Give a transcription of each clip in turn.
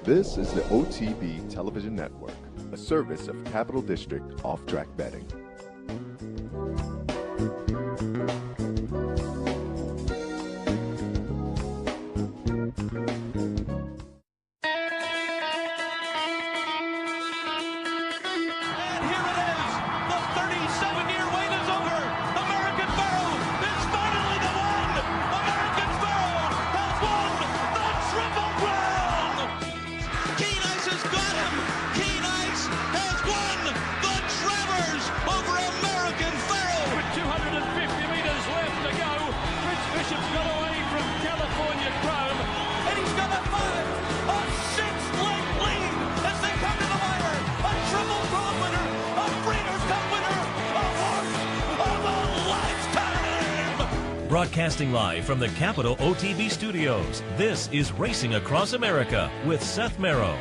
This is the OTB Television Network, a service of Capital District Off-Track Betting. Broadcasting live from the Capital OTB studios, this is Racing Across America with Seth Merrow.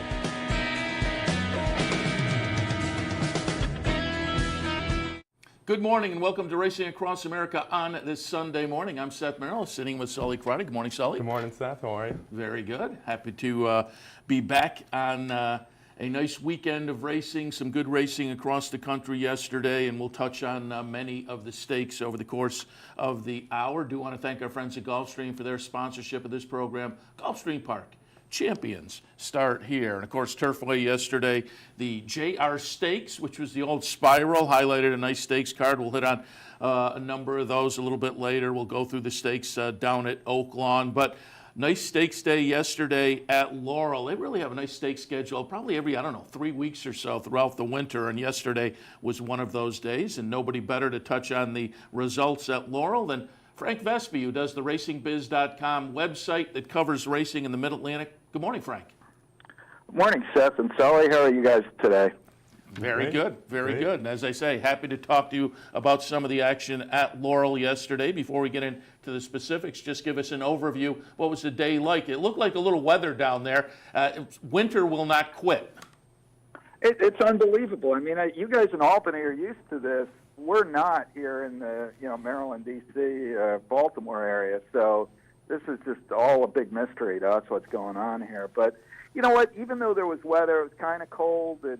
Good morning and welcome to Racing Across America on this Sunday morning. I'm Seth Merrow, sitting with Sully Crotty. Good morning, Sully. Good morning, Seth. How are you? Very good. Happy to be back on a nice weekend of racing, some good racing across the country yesterday, and we'll touch on many of the stakes over the course of the hour. Do want to thank our friends at Gulfstream for their sponsorship of this program. Gulfstream Park champions start here. And of course, Turfway yesterday, the JR Stakes, which was the old Spiral, highlighted a nice stakes card. We'll hit on a number of those a little bit later. We'll go through the stakes down at Oak Lawn. But nice stakes day yesterday at Laurel. They really have a nice stakes schedule, probably every, 3 weeks or so throughout the winter, and yesterday was one of those days, and nobody better to touch on the results at Laurel than Frank Vespi, who does the RacingBiz.com website that covers racing in the Mid-Atlantic. Good morning, Frank. Good morning, Seth and Sully. How are you guys today? Very good, very good. And as I say, happy to talk to you about some of the action at Laurel yesterday. Before we get into the specifics, just give us an overview. What was the day like? It looked like a little weather down there. Winter will not quit. It's unbelievable. I mean, you guys in Albany are used to this. We're not here in the Maryland, D.C., Baltimore area. So this is just all a big mystery to us what's going on here. But you know what? Even though there was weather, it was kind of cold. The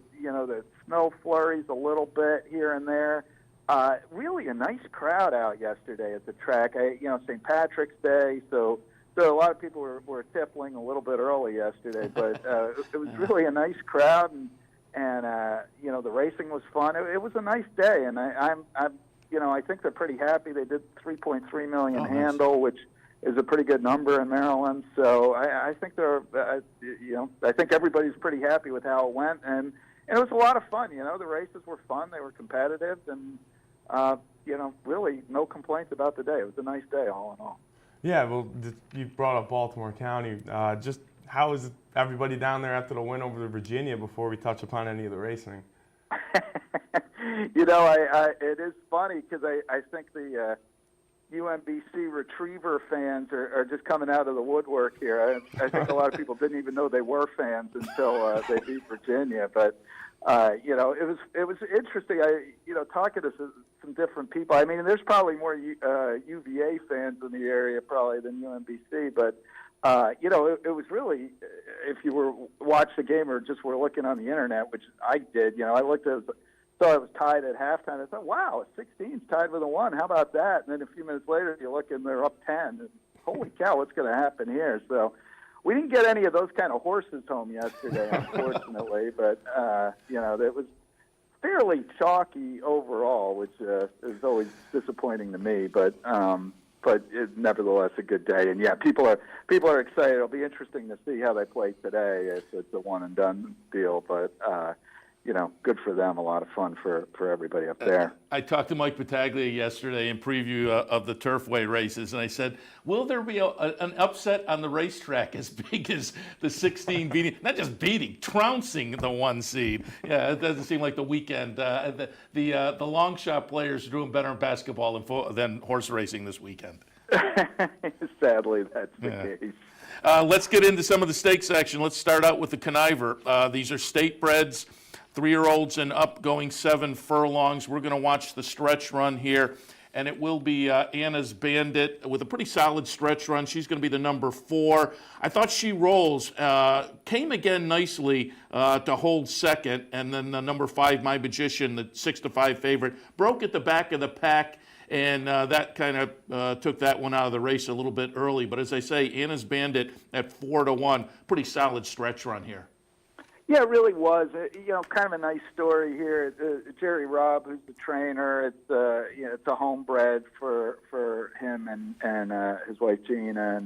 snow flurries a little bit here and there. Really a nice crowd out yesterday at the track. St. Patrick's Day, so a lot of people were tippling a little bit early yesterday. But it was really a nice crowd, and the racing was fun. It was a nice day, and I think they're pretty happy. They did 3.3 million handle, which is a pretty good number in Maryland. So I think I think everybody's pretty happy with how it went, and it was a lot of fun. The races were fun. They were competitive, and really no complaints about the day. It was a nice day, all in all. Yeah, well, you brought up Baltimore County. Just how is everybody down there after the win over Virginia before we touch upon any of the racing? It is funny because I think the UMBC Retriever fans are just coming out of the woodwork here. I think a lot of people didn't even know they were fans until they beat Virginia. But it was interesting. Talking to some different people. I mean, there's probably more UVA fans in the area probably than UMBC. But it was really, if you were watch the game or just were looking on the internet, which I did. I looked at. So it was tied at halftime. I thought, wow, 16's tied with a 1. How about that? And then a few minutes later, you look and they're up 10. And holy cow, what's going to happen here? So we didn't get any of those kind of horses home yesterday, unfortunately. But, it was fairly chalky overall, which is always disappointing to me. But it's nevertheless a good day. And, yeah, people are excited. It'll be interesting to see how they play today if it's a one-and-done deal. But, good for them. A lot of fun for everybody up there. I talked to Mike Battaglia yesterday in preview of the Turfway races, and I said, will there be an upset on the racetrack as big as the 16 beating, not just beating, trouncing the 1 seed? Yeah, it doesn't seem like the weekend. The long shot players are doing better in basketball than horse racing this weekend. Sadly, that's the case. Let's get into some of the stakes action. Let's start out with the Conniver. These are state breds. 3-year-olds and up going 7 furlongs. We're going to watch the stretch run here and it will be Anna's Bandit with a pretty solid stretch run. She's going to be the number 4. I thought She Rolls came again nicely to hold second, and then the number 5, My Magician, the 6-5 favorite, broke at the back of the pack, and that kind of took that one out of the race a little bit early. But as I say, Anna's Bandit at 4-1, pretty solid stretch run here. Yeah, it really was. Kind of a nice story here. Jerry Robb, who's the trainer, it's a homebred for him and his wife Gina,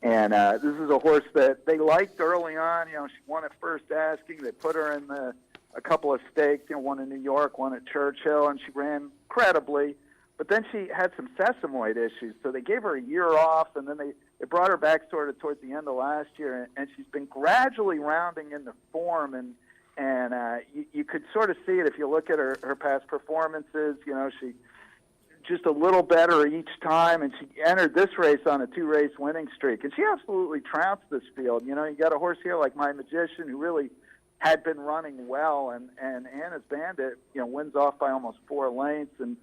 and this is a horse that they liked early on. She won at First Asking. They put her in a couple of stakes. One in New York, one at Churchill, and she ran incredibly. But then she had some sesamoid issues, so they gave her a year off, and then they brought her back sort of towards the end of last year, and she's been gradually rounding into form, and you could sort of see it if you look at her past performances. She just a little better each time, and she entered this race on a 2-race winning streak, and she absolutely trounced this field. You got a horse here like My Magician who really had been running well, and Anna's Bandit, wins off by almost 4 lengths, and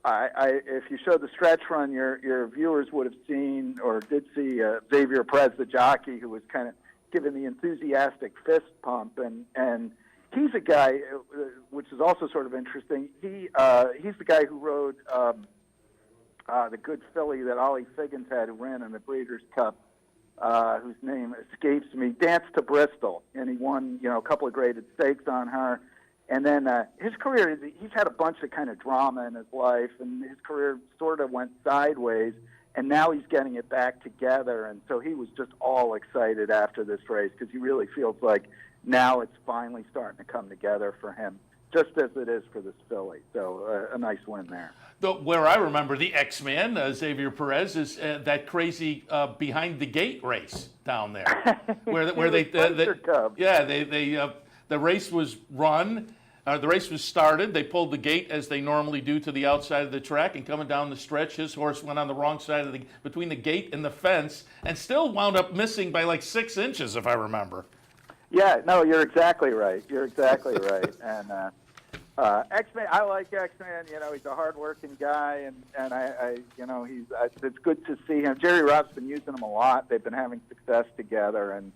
if you showed the stretch run, your viewers would have seen or did see Xavier Perez, the jockey, who was kind of giving the enthusiastic fist pump, and he's a guy, which is also sort of interesting. He's the guy who rode the good filly that Ollie Figgins had, who ran in the Breeders' Cup, whose name escapes me, Dance to Bristol, and he won a couple of graded stakes on her. And then his career, he's had a bunch of kind of drama in his life, and his career sort of went sideways, and now he's getting it back together. And so he was just all excited after this race because he really feels like now it's finally starting to come together for him, just as it is for this filly. So a nice win there. Where I remember the X-Man, Xavier Perez, is that crazy behind the gate race down there, where they the race was run. The race was started. They pulled the gate as they normally do to the outside of the track, and coming down the stretch, his horse went on the wrong side of between the gate and the fence, and still wound up missing by like 6 inches, if I remember. Yeah, no, you're exactly right. You're exactly right. And X-Man, I like X-Man. He's a hardworking guy, and it's good to see him. Jerry Robb's been using him a lot. They've been having success together, and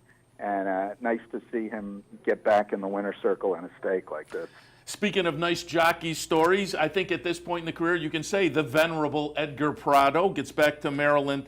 nice to see him get back in the winner's circle in a stake like this. Speaking of nice jockey stories, I think at this point in the career you can say the venerable Edgar Prado gets back to Maryland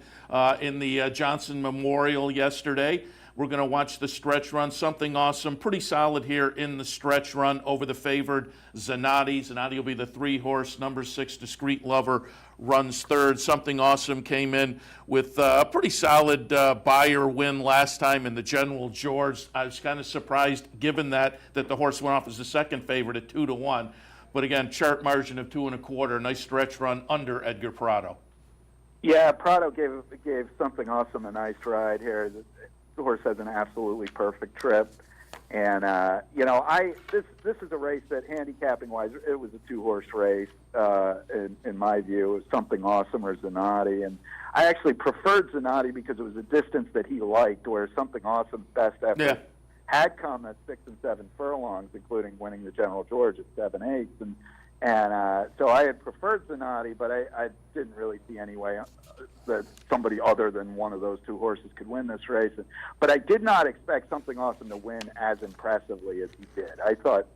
in the Johnson Memorial yesterday. We're going to watch the stretch run, something awesome, pretty solid here in the stretch run over the favored Zanatti. Zanatti will be the 3-horse, number 6, Discreet Lover runs third. Something Awesome came in with a pretty solid buyer win last time in the General George. I was kind of surprised, given that the horse went off as the second favorite at 2-1. But again, chart margin of 2 1/4, nice stretch run under Edgar Prado. Yeah, Prado gave Something Awesome a nice ride here. The horse has an absolutely perfect trip, and this is a race that handicapping wise, it was a 2-horse race in my view. It was Something Awesome or Zanatti, and I actually preferred Zanatti because it was a distance that he liked, where Something Awesome's best effort had come at 6 and 7 furlongs, including winning the General George at 7/8, and so I had preferred Zanatti, but I didn't really see any way that somebody other than one of those 2 horses could win this race. But I did not expect Something Awesome to win as impressively as he did. I thought,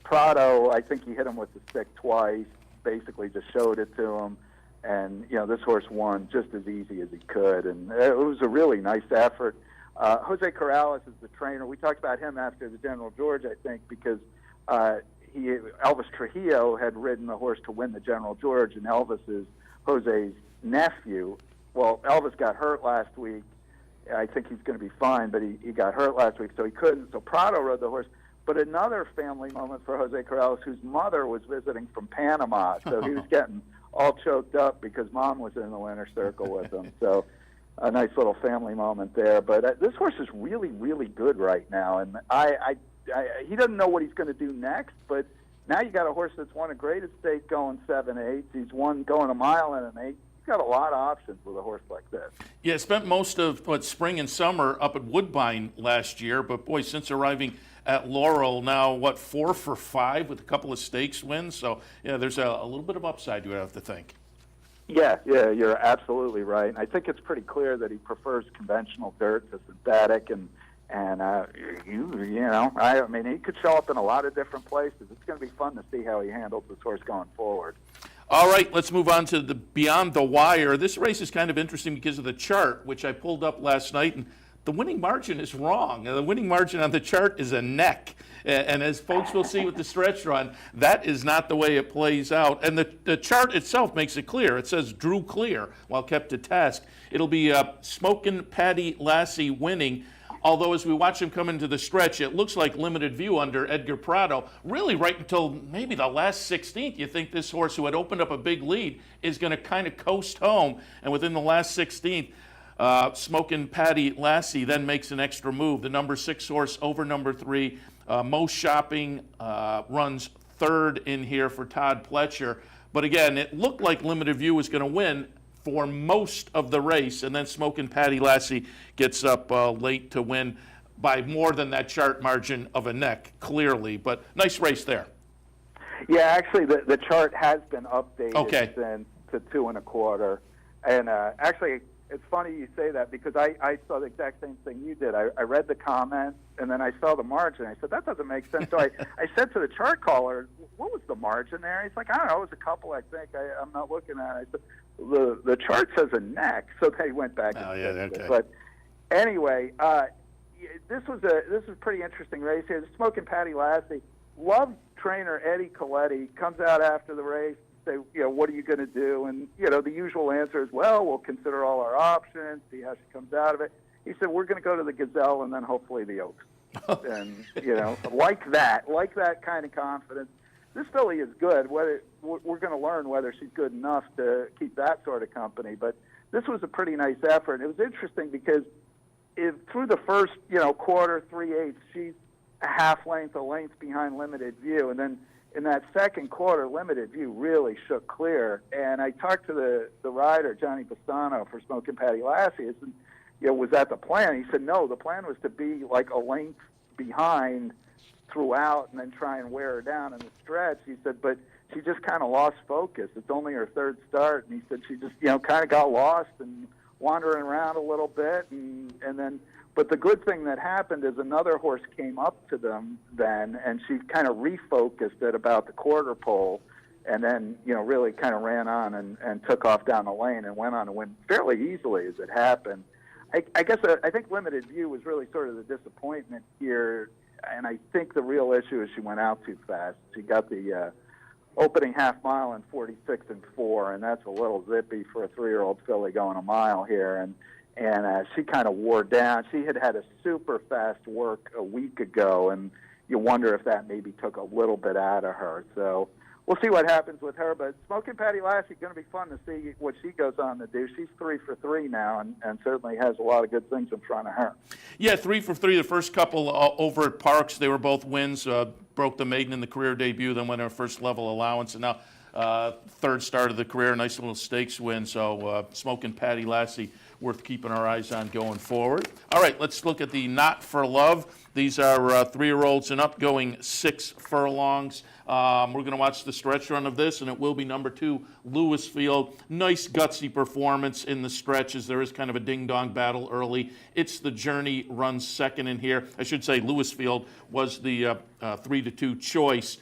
Prado, I think he hit him with the stick twice, basically just showed it to him. And, this horse won just as easy as he could. And it was a really nice effort. Jose Corrales is the trainer. We talked about him after the General George, I think, because Elvis Trujillo had ridden the horse to win the General George, and Elvis is Jose's nephew. Well, Elvis got hurt last week. I think he's going to be fine, but he got hurt last week, so he couldn't. So Prado rode the horse. But another family moment for Jose Corrales, whose mother was visiting from Panama, so he was getting all choked up because Mom was in the winner's circle with him. So a nice little family moment there. But this horse is really, really good right now, and he doesn't know what he's going to do next, but now you got a horse that's won a graded stake going 7/8. He's won going a mile and an 8. You've got a lot of options with a horse like this. Yeah, spent most of spring and summer up at Woodbine last year, but boy, since arriving at Laurel. Now, what, 4 for 5 with a couple of stakes wins? So, yeah, there's a little bit of upside, you would have to think. Yeah, you're absolutely right. And I think it's pretty clear that he prefers conventional dirt to synthetic, and I mean, he could show up in a lot of different places. It's going to be fun to see how he handles this horse going forward. All right, let's move on to the Beyond the Wire. This race is kind of interesting because of the chart, which I pulled up last night, and the winning margin is wrong. The winning margin on the chart is a neck. And as folks will see with the stretch run, that is not the way it plays out. And the chart itself makes it clear. It says Drew Clear while kept to task. It'll be Smokin' Patty Lassie winning. Although as we watch him come into the stretch, it looks like limited view under Edgar Prado. Really right until maybe the last 16th, you think this horse who had opened up a big lead is going to kind of coast home. And within the last 16th, Smokin' Patty Lassie then makes an extra move. The number 6 horse over number 3. Mo Shopping runs third in here for Todd Pletcher. But again, it looked like limited view was going to win for most of the race, and then Smokin' Patty Lassie gets up late to win by more than that chart margin of a neck, clearly. But nice race there. Yeah, actually, the chart has been updated since to 2 1/4. And actually, it's funny you say that because I saw the exact same thing you did. I read the comments, and then I saw the margin. I said, that doesn't make sense. So I said to the chart caller, what was the margin there? He's like, I don't know, it was a couple, I think. I'm not looking at it. I said, the chart says a neck, so they went back and fixed it. But anyway, this was a pretty interesting race here. The Smokin' Patty Lassie, loved trainer Eddie Coletti, comes out after the race, say, what are you going to do? And, the usual answer is, well, we'll consider all our options, see how she comes out of it. He said, we're going to go to the Gazelle and then hopefully the Oaks. And, like that kind of confidence. This filly is good. We're going to learn whether she's good enough to keep that sort of company. But this was a pretty nice effort. It was interesting because through the first, quarter, 3/8, she's a half length, a length behind limited view. And then in that second quarter, limited view really shook clear. And I talked to the rider, Johnny Bastano, for Smokin' Patty Lassie. I said, was that the plan? He said, no, the plan was to be like a length behind throughout and then try and wear her down in the stretch. He said, but she just kind of lost focus. It's only her third start. And he said she just, kind of got lost and wandering around a little bit. And then, but the good thing that happened is another horse came up to them then, and she kind of refocused at about the quarter pole, and then, really kind of ran on and took off down the lane and went on to win fairly easily as it happened. I guess I think limited view was really sort of the disappointment here, and I think the real issue is she went out too fast. She got the opening half mile in 46 and 4, and that's a little zippy for a 3-year-old filly going a mile here, and she kind of wore down. She had a super fast work a week ago, and you wonder if that maybe took a little bit out of her. So we'll see what happens with her. But Smokin' Patty Lassie, going to be fun to see what she goes on to do. She's 3 for 3 now, and certainly has a lot of good things in front of her. Yeah, 3 for 3. The first couple over at Parks, they were both wins. Broke the maiden in the career debut, then went her first level allowance, and now third start of the career, nice little stakes win. So Smokin' Patty Lassie, worth keeping our eyes on going forward. All right, let's look at the Not for Love. These are 3-year-olds and up, going 6 furlongs. We're going to watch the stretch run of this, and it will be number 2, Louisfield. Nice gutsy performance in the stretches. There is kind of a ding-dong battle early. It's the Journey runs second in here. I should say Louisfield was the 3-2 choice.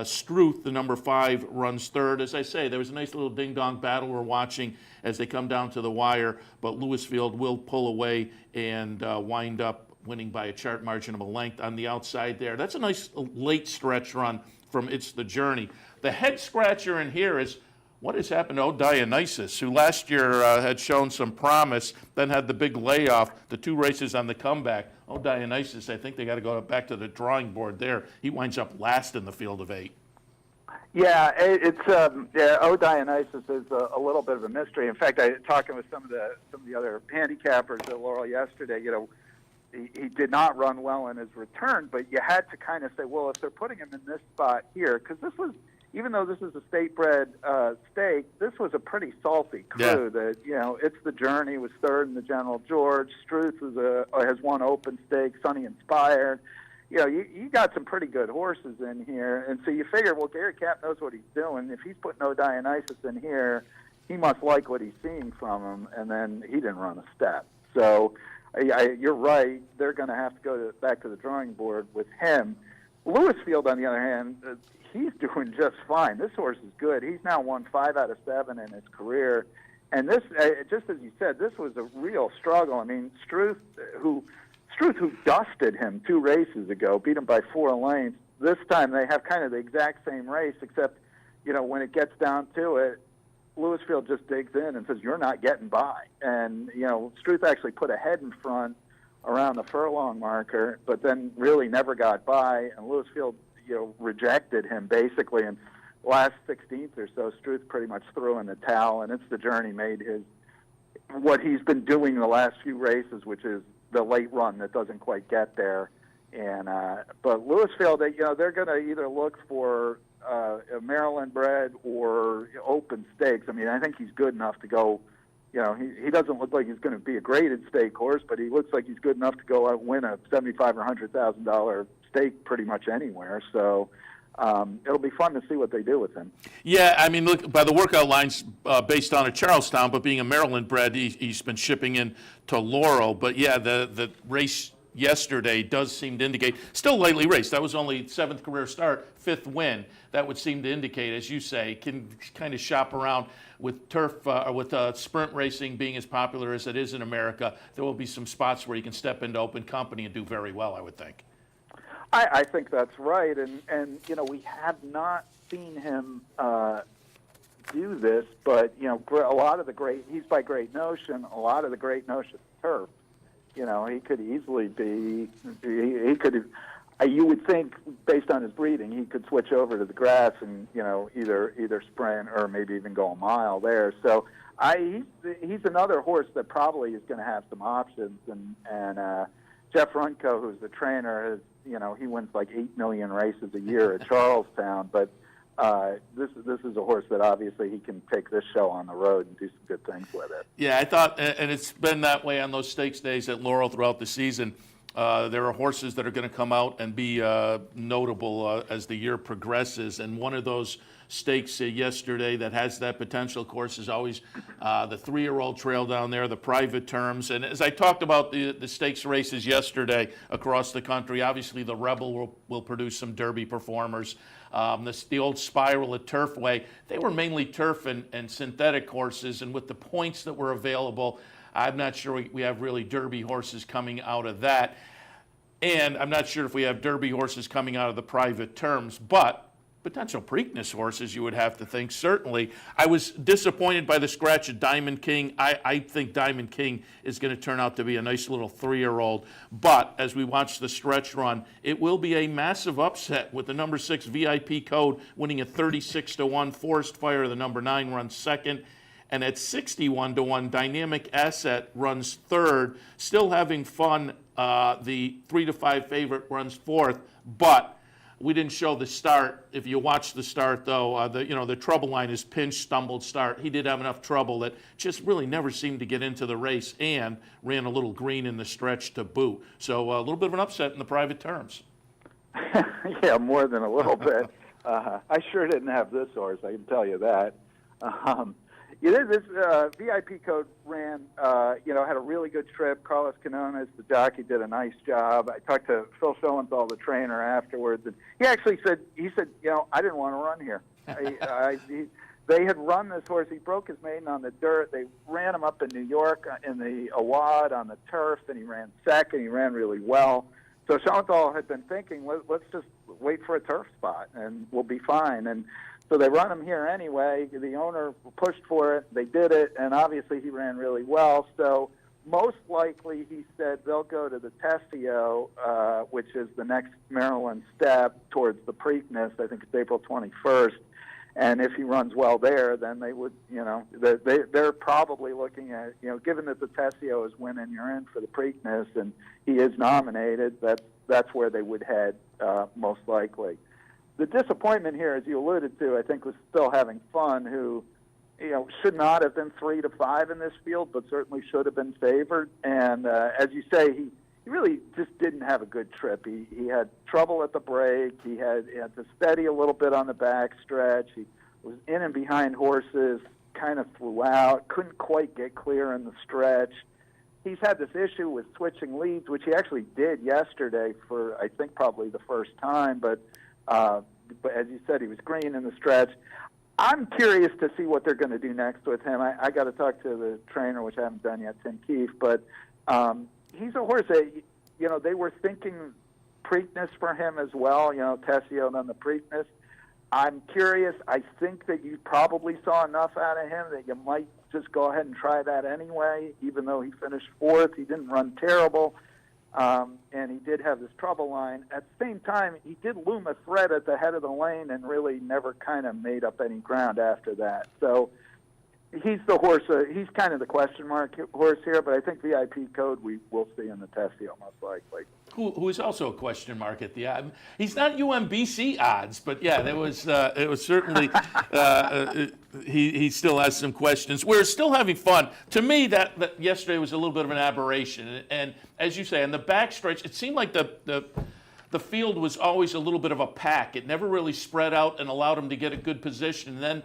Struth, the number 5, runs third. As I say, there was a nice little ding-dong battle we're watching as they come down to the wire, but Louisfield will pull away and wind up winning by a chart margin of a length on the outside there. That's a nice late stretch run from It's the Journey. The head scratcher in here is what has happened to Dionysus, who last year had shown some promise, then had the big layoff, the 2 races on the comeback. Dionysus, I think they got to go back to the drawing board there. He winds up last in the field of 8. Yeah, Dionysus is a little bit of a mystery. In fact, talking with some of the other handicappers at Laurel yesterday, he did not run well in his return, but you had to kind of say, well, if they're putting him in this spot here, because this was, even though this is a state-bred stake, this was a pretty salty crew. Yeah. It's the Journey was third in the General George. Struth has won open stake. Sunny Inspired. you got some pretty good horses in here, and so you figure, well, Gary Cap knows what he's doing. If he's putting No Dionysus in here, he must like what he's seeing from him, and then he didn't run a step. So you're right. They're going to have to go back to the drawing board with him. Lewisfield, on the other hand, he's doing just fine. This horse is good. He's now won 5 out of 7 in his career. And this, just as you said, this was a real struggle. I mean, Struth, who dusted him 2 races ago, beat him by 4 lengths. This time they have kind of the exact same race, except, when it gets down to it, Lewisfield just digs in and says, you're not getting by. And, Struth actually put a head in front around the furlong marker, but then really never got by. And Lewisfield, rejected him basically. And last 16th or so, Struth pretty much threw in the towel. And it's the journey made what he's been doing the last few races, which is the late run that doesn't quite get there. And but Lewisfield, they're going to either look for a Maryland bred or open stakes. I mean, I think he's good enough to go. He doesn't look like he's going to be a graded stake horse, but he looks like he's good enough to go out and win a $75,000 or $100,000 stake pretty much anywhere. So it'll be fun to see what they do with him. Yeah, I mean, look, by the workout lines based on a Charlestown, but being a Maryland bred, he's been shipping in to Laurel. But yeah, the race yesterday does seem to indicate, still lightly raced. That was only 7th career start, 5th win. That would seem to indicate, as you say, can kind of shop around with turf, with sprint racing being as popular as it is in America. There will be some spots where you can step into open company and do very well, I would think. I think that's right, and we have not seen him do this, but a lot of the he's by Great Notion. A lot of the Great Notion turf. He could easily be. He could. You would think, based on his breeding, he could switch over to the grass and either sprint or maybe even go a mile there. So he's another horse that probably is going to have some options. And Jeff Runco, who's the trainer, has he wins like 8 million races a year at Charlestown, but this is a horse that obviously he can take this show on the road and do some good things with it. Yeah, I thought, and it's been that way on those stakes days at Laurel throughout the season. There are horses that are going to come out and be notable as the year progresses, and one of those stakes yesterday that has that potential, of course, is always the 3-year-old trail down there, the private terms. And as I talked about the stakes races yesterday across the country, obviously the Rebel will produce some Derby performers. The old Spiral at Turfway, they were mainly turf and synthetic horses, and with the points that were available, I'm not sure we have really Derby horses coming out of that. And I'm not sure if we have Derby horses coming out of the private terms, but potential Preakness horses, you would have to think, certainly. I was disappointed by the scratch at Diamond King. I think Diamond King is going to turn out to be a nice little 3-year-old. But as we watch the stretch run, it will be a massive upset with the number 6 VIP Code winning at 36-1. Forest Fire, the number 9, runs second. And at 61-1, Dynamic Asset runs third. Still having fun. The 3-5 favorite runs fourth, but we didn't show the start. If you watch the start, though, the trouble line is pinch, stumbled start. He did have enough trouble that just really never seemed to get into the race and ran a little green in the stretch to boot. So a little bit of an upset in the private terms. Yeah, more than a little bit. I sure didn't have this horse, I can tell you that. This VIP Code ran, had a really good trip. Carlos Canones, the jockey, did a nice job. I talked to Phil Schoenthal, the trainer, afterwards, and he actually said, I didn't want to run here. They had run this horse. He broke his maiden on the dirt. They ran him up in New York in the Awad on the turf, and he ran second. He ran really well. So Schoenthal had been thinking, let's just wait for a turf spot, and we'll be fine. And so they run him here anyway. The owner pushed for it. They did it, and obviously he ran really well. So most likely, he said, they'll go to the Tessio, which is the next Maryland step towards the Preakness. I think it's April 21st. And if he runs well there, then they would, they're probably looking at, given that the Tessio is winning, you're in for the Preakness, and he is nominated, that's where they would head most likely. The disappointment here, as you alluded to, I think was Still Having Fun, who, should not have been 3-5 in this field, but certainly should have been favored. And as you say, he really just didn't have a good trip. He had trouble at the break. He had to steady a little bit on the back stretch. He was in and behind horses kind of throughout, couldn't quite get clear in the stretch. He's had this issue with switching leads, which he actually did yesterday for, I think, probably the first time. But as you said, he was green in the stretch. I'm curious to see what they're going to do next with him. I got to talk to the trainer, which I haven't done yet, Tim Keefe. But he's a horse that, they were thinking Preakness for him as well, Tessio on the Preakness. I'm curious. I think that you probably saw enough out of him that you might just go ahead and try that anyway, even though he finished fourth. He didn't run terrible, and he did have this trouble line. At the same time, he did loom a threat at the head of the lane and really never kind of made up any ground after that. So he's the horse. He's kind of the question mark horse here, but I think VIP code we will see in the Tessio most likely. Who is also a question mark at the odd. He's not UMBC odds, but yeah, it was certainly he still has some questions. We're still having fun. To me, that yesterday was a little bit of an aberration, and as you say, on the backstretch, it seemed like the field was always a little bit of a pack. It never really spread out and allowed him to get a good position. And then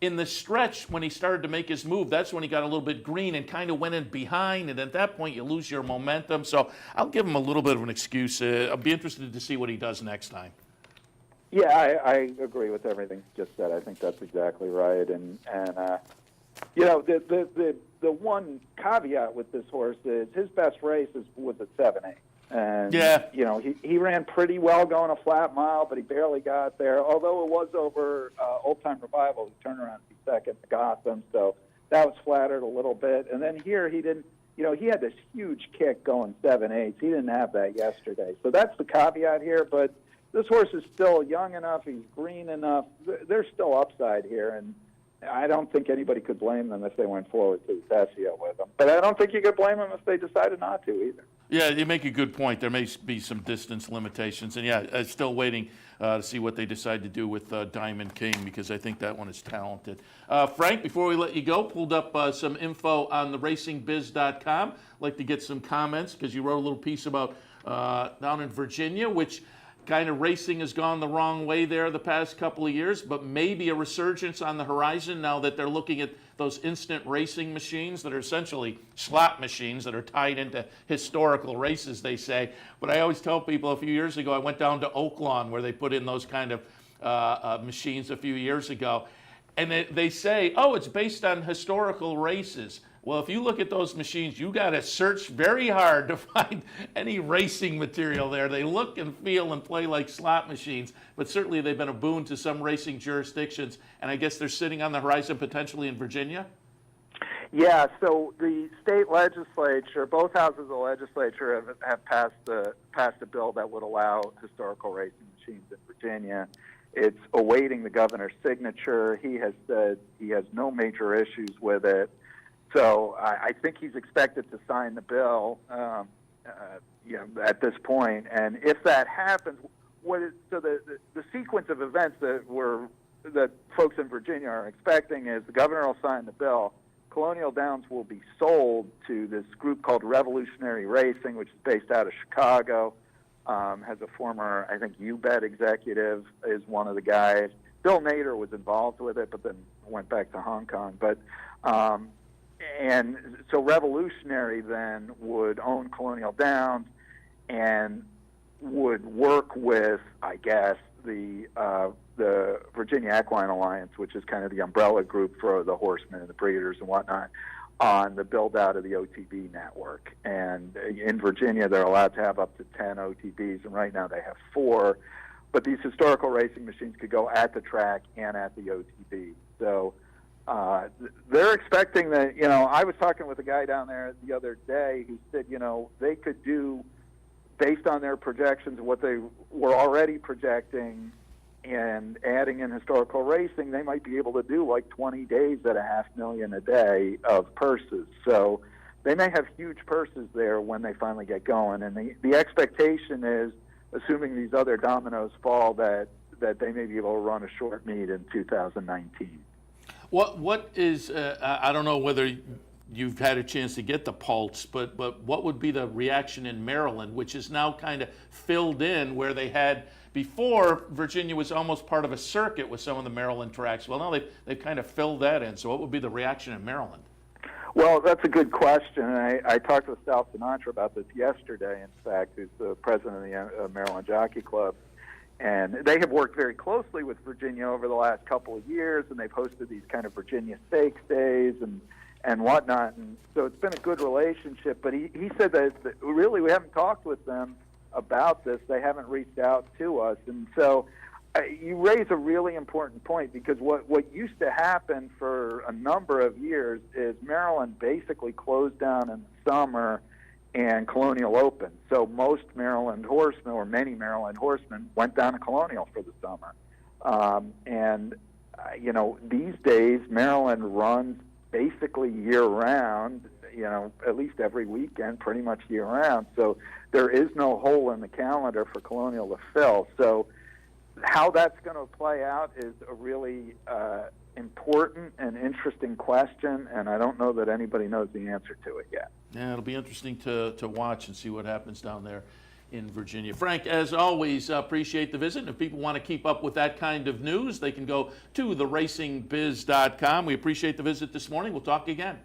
in the stretch, when he started to make his move, that's when he got a little bit green and kind of went in behind. And at that point, you lose your momentum. So I'll give him a little bit of an excuse. I'll be interested to see what he does next time. Yeah, I agree with everything you just said. I think that's exactly right. And the one caveat with this horse is his best race was at 7-8. And, yeah. He ran pretty well going a flat mile, but he barely got there. Although it was over Old Time Revival, he turned around to be second to Gotham, so that was flattered a little bit. And then here he didn't, he had this huge kick going 7/8. He didn't have that yesterday. So that's the caveat here, but this horse is still young enough, he's green enough. There's still upside here, and I don't think anybody could blame them if they went forward to Tessio with him. But I don't think you could blame them if they decided not to either. Yeah, you make a good point. There may be some distance limitations. And, yeah, I'm still waiting to see what they decide to do with Diamond King, because I think that one is talented. Frank, before we let you go, pulled up some info on the racingbiz.com. I'd like to get some comments, because you wrote a little piece about down in Virginia, which kind of racing has gone the wrong way there the past couple of years, but maybe a resurgence on the horizon now that they're looking at those instant racing machines that are essentially slot machines that are tied into historical races, they say. But I always tell people, a few years ago, I went down to Oaklawn where they put in those kind of machines a few years ago, and they say, oh, it's based on historical races. Well, if you look at those machines, you got to search very hard to find any racing material there. They look and feel and play like slot machines, but certainly they've been a boon to some racing jurisdictions, and I guess they're sitting on the horizon potentially in Virginia? Yeah, so the state legislature, both houses of the legislature have passed a bill that would allow historical racing machines in Virginia. It's awaiting the governor's signature. He has said he has no major issues with it. So I think he's expected to sign the bill, at this point. And if that happens, the sequence of events that folks in Virginia are expecting is the governor will sign the bill. Colonial Downs will be sold to this group called Revolutionary Racing, which is based out of Chicago. Has a former, I think, UBET executive is one of the guys. Bill Nader was involved with it, but then went back to Hong Kong. But and so Revolutionary then would own Colonial Downs and would work with, I guess, the Virginia Equine Alliance, which is kind of the umbrella group for the horsemen and the breeders and whatnot, on the build-out of the OTB network. And in Virginia, they're allowed to have up to 10 OTBs, and right now they have 4. But these historical racing machines could go at the track and at the OTB. So they're expecting that, I was talking with a guy down there the other day who said, they could do, based on their projections, what they were already projecting and adding in historical racing, they might be able to do like 20 days at $500,000 a day of purses. So they may have huge purses there when they finally get going. And the expectation is, assuming these other dominoes fall, that they may be able to run a short meet in 2019. What is, I don't know whether you've had a chance to get the pulse, but what would be the reaction in Maryland, which is now kind of filled in where they had before Virginia was almost part of a circuit with some of the Maryland tracks. Well, now they've kind of filled that in. So what would be the reaction in Maryland? Well, that's a good question. I talked with Sal Sinatra about this yesterday, in fact, who's the president of the Maryland Jockey Club. And they have worked very closely with Virginia over the last couple of years, and they've hosted these kind of Virginia Stakes days and whatnot. And so it's been a good relationship. But he said that really we haven't talked with them about this. They haven't reached out to us. And so you raise a really important point, because what used to happen for a number of years is Maryland basically closed down in the summer and Colonial opened. So most Maryland horsemen, or many Maryland horsemen, went down to Colonial for the summer. These days Maryland runs basically year-round, at least every weekend, pretty much year-round. So there is no hole in the calendar for Colonial to fill. So how that's going to play out is a really important and interesting question, and I don't know that anybody knows the answer to it yet. Yeah, it'll be interesting to watch and see what happens down there in Virginia. Frank, as always, appreciate the visit. And if people want to keep up with that kind of news, they can go to theracingbiz.com. We appreciate the visit this morning. We'll talk again.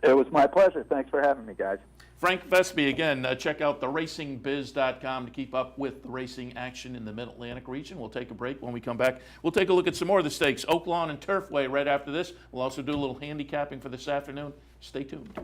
It was my pleasure. Thanks for having me, guys. Frank Vespi, again, check out theracingbiz.com to keep up with the racing action in the Mid-Atlantic region. We'll take a break. When we come back, we'll take a look at some more of the stakes. Oaklawn and Turfway right after this. We'll also do a little handicapping for this afternoon. Stay tuned.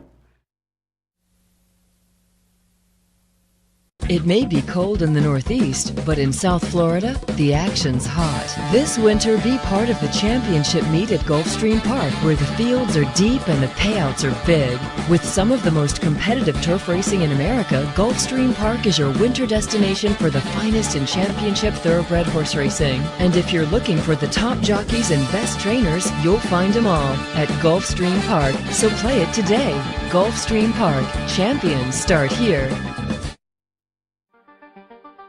It may be cold in the Northeast, but in South Florida, the action's hot. This winter, be part of the championship meet at Gulfstream Park, where the fields are deep and the payouts are big. With some of the most competitive turf racing in America, Gulfstream Park is your winter destination for the finest in championship thoroughbred horse racing. And if you're looking for the top jockeys and best trainers, you'll find them all at Gulfstream Park. So play it today. Gulfstream Park. Champions start here.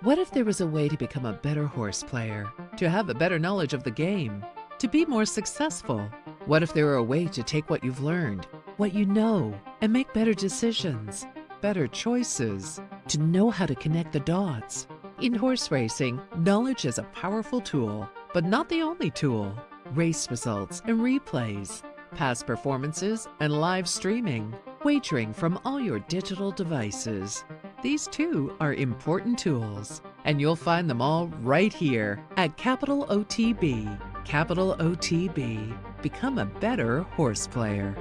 What if there was a way to become a better horse player, to have a better knowledge of the game, to be more successful? What if there were a way to take what you've learned, what you know, and make better decisions, better choices, to know how to connect the dots? In horse racing, knowledge is a powerful tool, but not the only tool. Race results and replays, past performances and live streaming, wagering from all your digital devices. These too are important tools, and you'll find them all right here at Capital OTB. Capital OTB. Become a better horse player.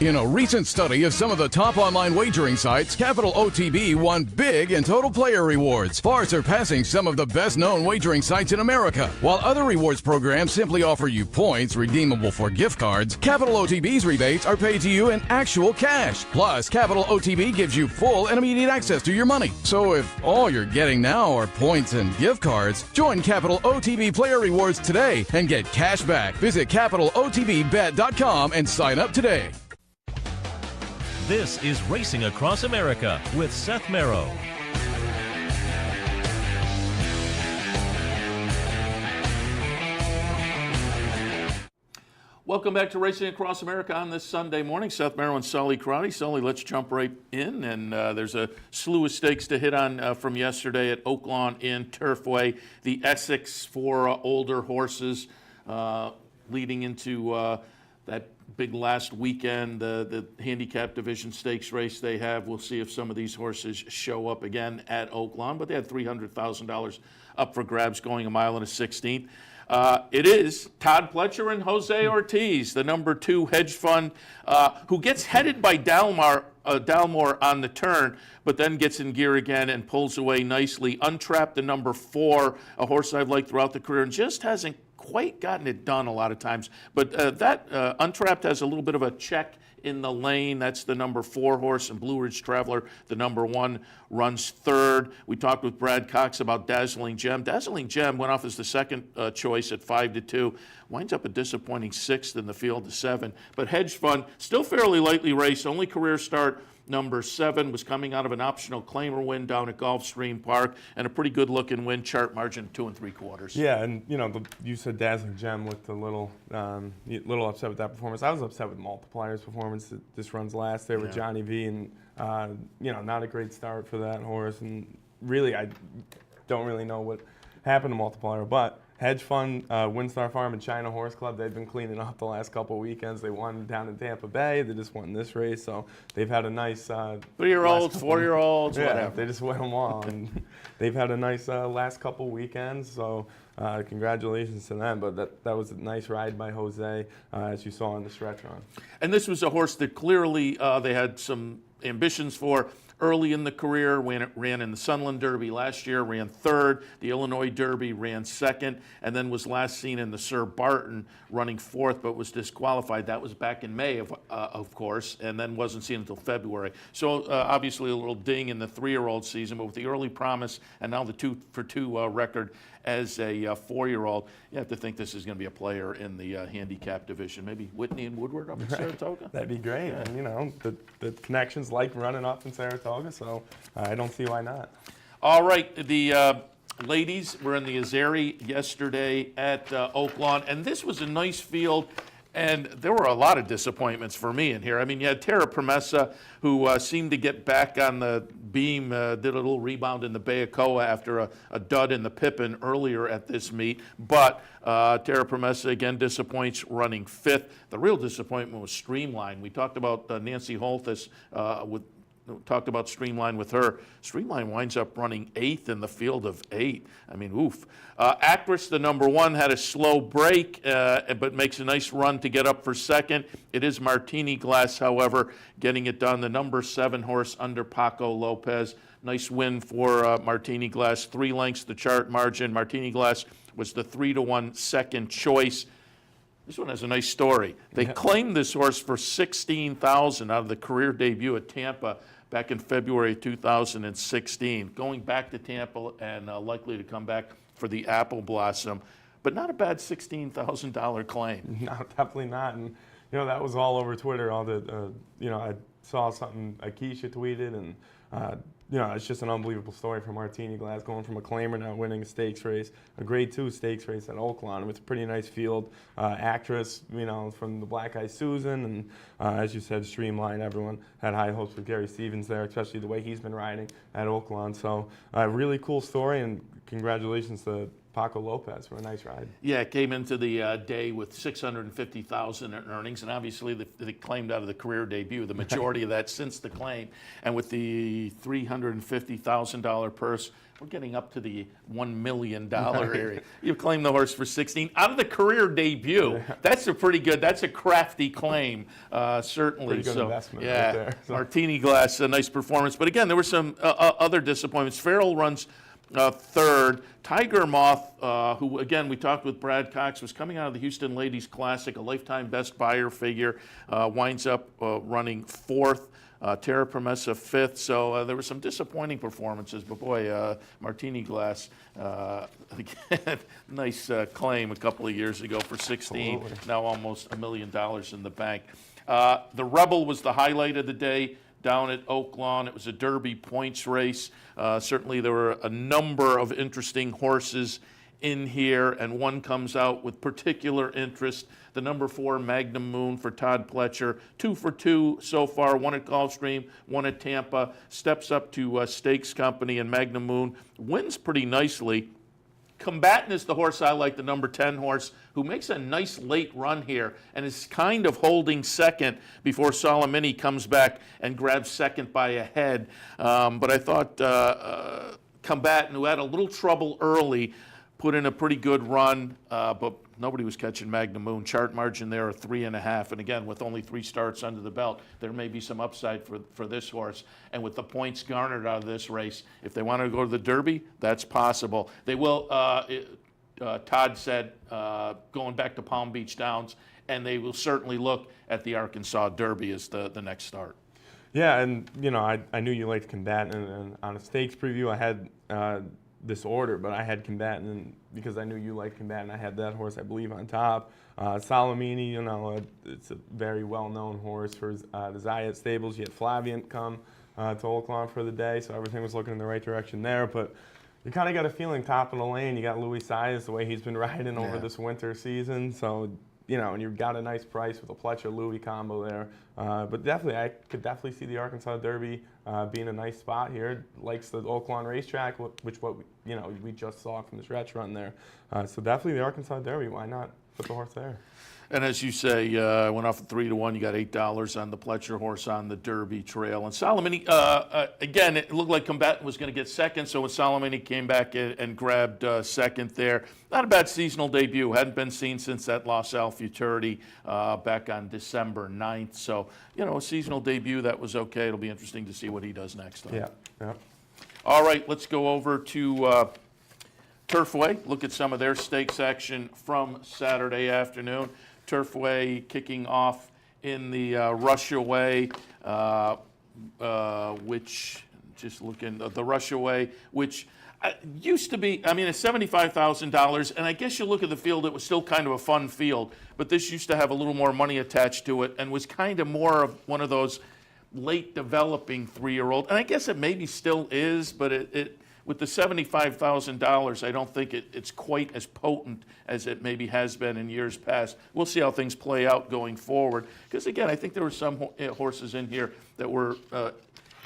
In a recent study of some of the top online wagering sites, Capital OTB won big in total player rewards, far surpassing some of the best-known wagering sites in America. While other rewards programs simply offer you points redeemable for gift cards, Capital OTB's rebates are paid to you in actual cash. Plus, Capital OTB gives you full and immediate access to your money. So if all you're getting now are points and gift cards, join Capital OTB Player Rewards today and get cash back. Visit CapitalOTBBet.com and sign up today. This is Racing Across America with Seth Merrow. Welcome back to Racing Across America on this Sunday morning. Seth Merrow and Sully Crotty. Sully, let's jump right in. And there's a slew of stakes to hit on from yesterday at Oaklawn in Turfway. The Essex for older horses leading into that big last weekend, the handicap division stakes race they have. We'll see if some of these horses show up again at Oaklawn, but they had $300,000 up for grabs going a mile and a 16th. It is Todd Pletcher and Jose Ortiz, the number 2 hedge fund, who gets headed by Dalmore on the turn, but then gets in gear again and pulls away nicely. Untrapped, the number 4, a horse I've liked throughout the career and just hasn't quite gotten it done a lot of times. But that Untrapped has a little bit of a check in the lane. That's the number 4 horse, and Blue Ridge Traveler, the number 1, runs third. We talked with Brad Cox about Dazzling Gem. Dazzling Gem went off as the second choice at 5-2. Winds up a disappointing 6th in the field to 7. But Hedge Fund, still fairly lightly raced, only career start number 7, was coming out of an optional claimer win down at Gulfstream Park, and a pretty good looking win, chart margin 2 3/4. Yeah, and you said Dazzling Gem with a little upset with that performance. I was upset with Multiplier's performance. This runs last there with Johnny V, and not a great start for that horse. And really, I don't really know what happened to Multiplier, but Hedge Fund, Windstar Farm, and China Horse Club, they've been cleaning up the last couple of weekends. They won down in Tampa Bay. They just won this race, so they've had a nice 3-year-olds, 4-year-olds, whatever. They just win them all, and they've had a nice last couple weekends. So congratulations to them. But that was a nice ride by Jose, as you saw on the stretch run. And this was a horse that clearly they had some ambitions for. Early in the career, ran in the Sunland Derby last year, ran 3rd. The Illinois Derby ran 2nd, and then was last seen in the Sir Barton running 4th, but was disqualified. That was back in May, of course, and then wasn't seen until February. So obviously a little ding in the 3-year-old season, but with the early promise and now the 2-for-2 record as a 4-year-old, you have to think this is going to be a player in the handicap division. Maybe Whitney and Woodward up in Saratoga? That'd be great. Yeah. And, the connections like running up in Saratoga, so I don't see why not. All right, the ladies were in the Azeri yesterday at Oaklawn, and this was a nice field. And there were a lot of disappointments for me in here. I mean, you had Terra Promessa, who seemed to get back on the beam, did a little rebound in the Bayakoa after a dud in the Pippin earlier at this meet. But Terra Promessa, again, disappoints running 5th. The real disappointment was Streamline. We talked about Nancy Holthus talked about Streamline with her. Streamline winds up running 8th in the field of 8. I mean, oof. Actress, the number 1, had a slow break, but makes a nice run to get up for 2nd. It is Martini Glass, however, getting it done. The number 7 horse under Paco Lopez. Nice win for Martini Glass. 3 lengths the chart margin. Martini Glass was the 3-to-1 second choice. This one has a nice story. They claimed this horse for $16,000 out of the career debut at Tampa back in February 2016. Going back to Tampa and likely to come back for the Apple Blossom, but not a bad $16,000 claim. No, definitely not. And that was all over Twitter. All the I saw something Akeisha tweeted, and it's just an unbelievable story for Martini Glass, going from a claimer now winning a stakes race, a Grade 2 stakes race at Oaklawn with a pretty nice field. Actress, from the Black Eyed Susan, and as you said, Streamline. Everyone had high hopes with Gary Stevens there, especially the way he's been riding at Oaklawn. So a really cool story, and congratulations to Paco Lopez for a nice ride. Yeah, it came into the day with $650,000 in earnings, and obviously they claimed out of the career debut, the majority of that since the claim. And with the $350,000 purse, we're getting up to the $1 million area. You claim the horse for 16 out of the career debut. That's a pretty good. That's a crafty claim, certainly. Pretty good investment right there. So. Martini Glass, a nice performance. But again, there were some other disappointments. Farrell runs 3rd. Tiger Moth, who, again, we talked with Brad Cox, was coming out of the Houston Ladies Classic, a lifetime best buyer figure, winds up running 4th. Terra Promessa 5th. So there were some disappointing performances, but boy, Martini Glass, again, nice claim a couple of years ago for 16. Absolutely. Now almost $1 million in the bank. The Rebel was the highlight of the day down at Oaklawn. It was a Derby points race. Certainly there were a number of interesting horses in here, and one comes out with particular interest. The number 4 Magnum Moon for Todd Pletcher, 2 for 2 so far, 1 at Gulfstream, 1 at Tampa, steps up to Stakes Company, and Magnum Moon wins pretty nicely. Combatant is the horse I like, the number 10 horse, who makes a nice late run here and is kind of holding 2nd before Solomini comes back and grabs 2nd by a head. But I thought Combatant, who had a little trouble early, put in a pretty good run, but nobody was catching Magnum Moon. Chart margin there of 3.5. And again, with only 3 starts under the belt, there may be some upside for this horse. And with the points garnered out of this race, if they want to go to the Derby, that's possible. They will, Todd said, going back to Palm Beach Downs, and they will certainly look at the Arkansas Derby as the next start. Yeah, and I knew you liked Combatant, and on a stakes preview, I had this order, but I had Combatant, and because I knew you liked Combatant, I had that horse, I believe, on top. Salamini, you know, it's a very well-known horse for the Zayat stables. You had Flaviant come to Oaklawn for the day, so everything was looking in the right direction there. But you kind of got a feeling top of the lane. You got Louis Saez, the way he's been riding over this winter season. So, you know, and you've got a nice price with a Pletcher-Louis combo there. But definitely, I could definitely see the Arkansas Derby being a nice spot here. Likes the Oaklawn racetrack, which we just saw from the stretch run there. So definitely the Arkansas Derby. Why not put the horse there? And as you say, went off at 3-1. You got $8 on the Pletcher horse on the Derby Trail. And Salamini, again, it looked like Combatant was going to get second. So when Salamini came back and grabbed second there, not a bad seasonal debut. Hadn't been seen since that Los Al Futurity back on December 9th. So, you know, a seasonal debut that was okay. It'll be interesting to see what he does next time. Yeah. All right, let's go over to Turfway. Look at some of their stakes action from Saturday afternoon. Turfway kicking off in the Rushaway, which, just looking, the Rushaway, which used to be, I mean, it's $75,000, and I guess you look at the field, it was still kind of a fun field, but this used to have a little more money attached to it and was kind of more of one of those late developing 3-year-old, and I guess it maybe still is, but it with the $75,000, I don't think it's quite as potent as it maybe has been in years past. We'll see how things play out going forward. Because, again, I think there were some horses in here that were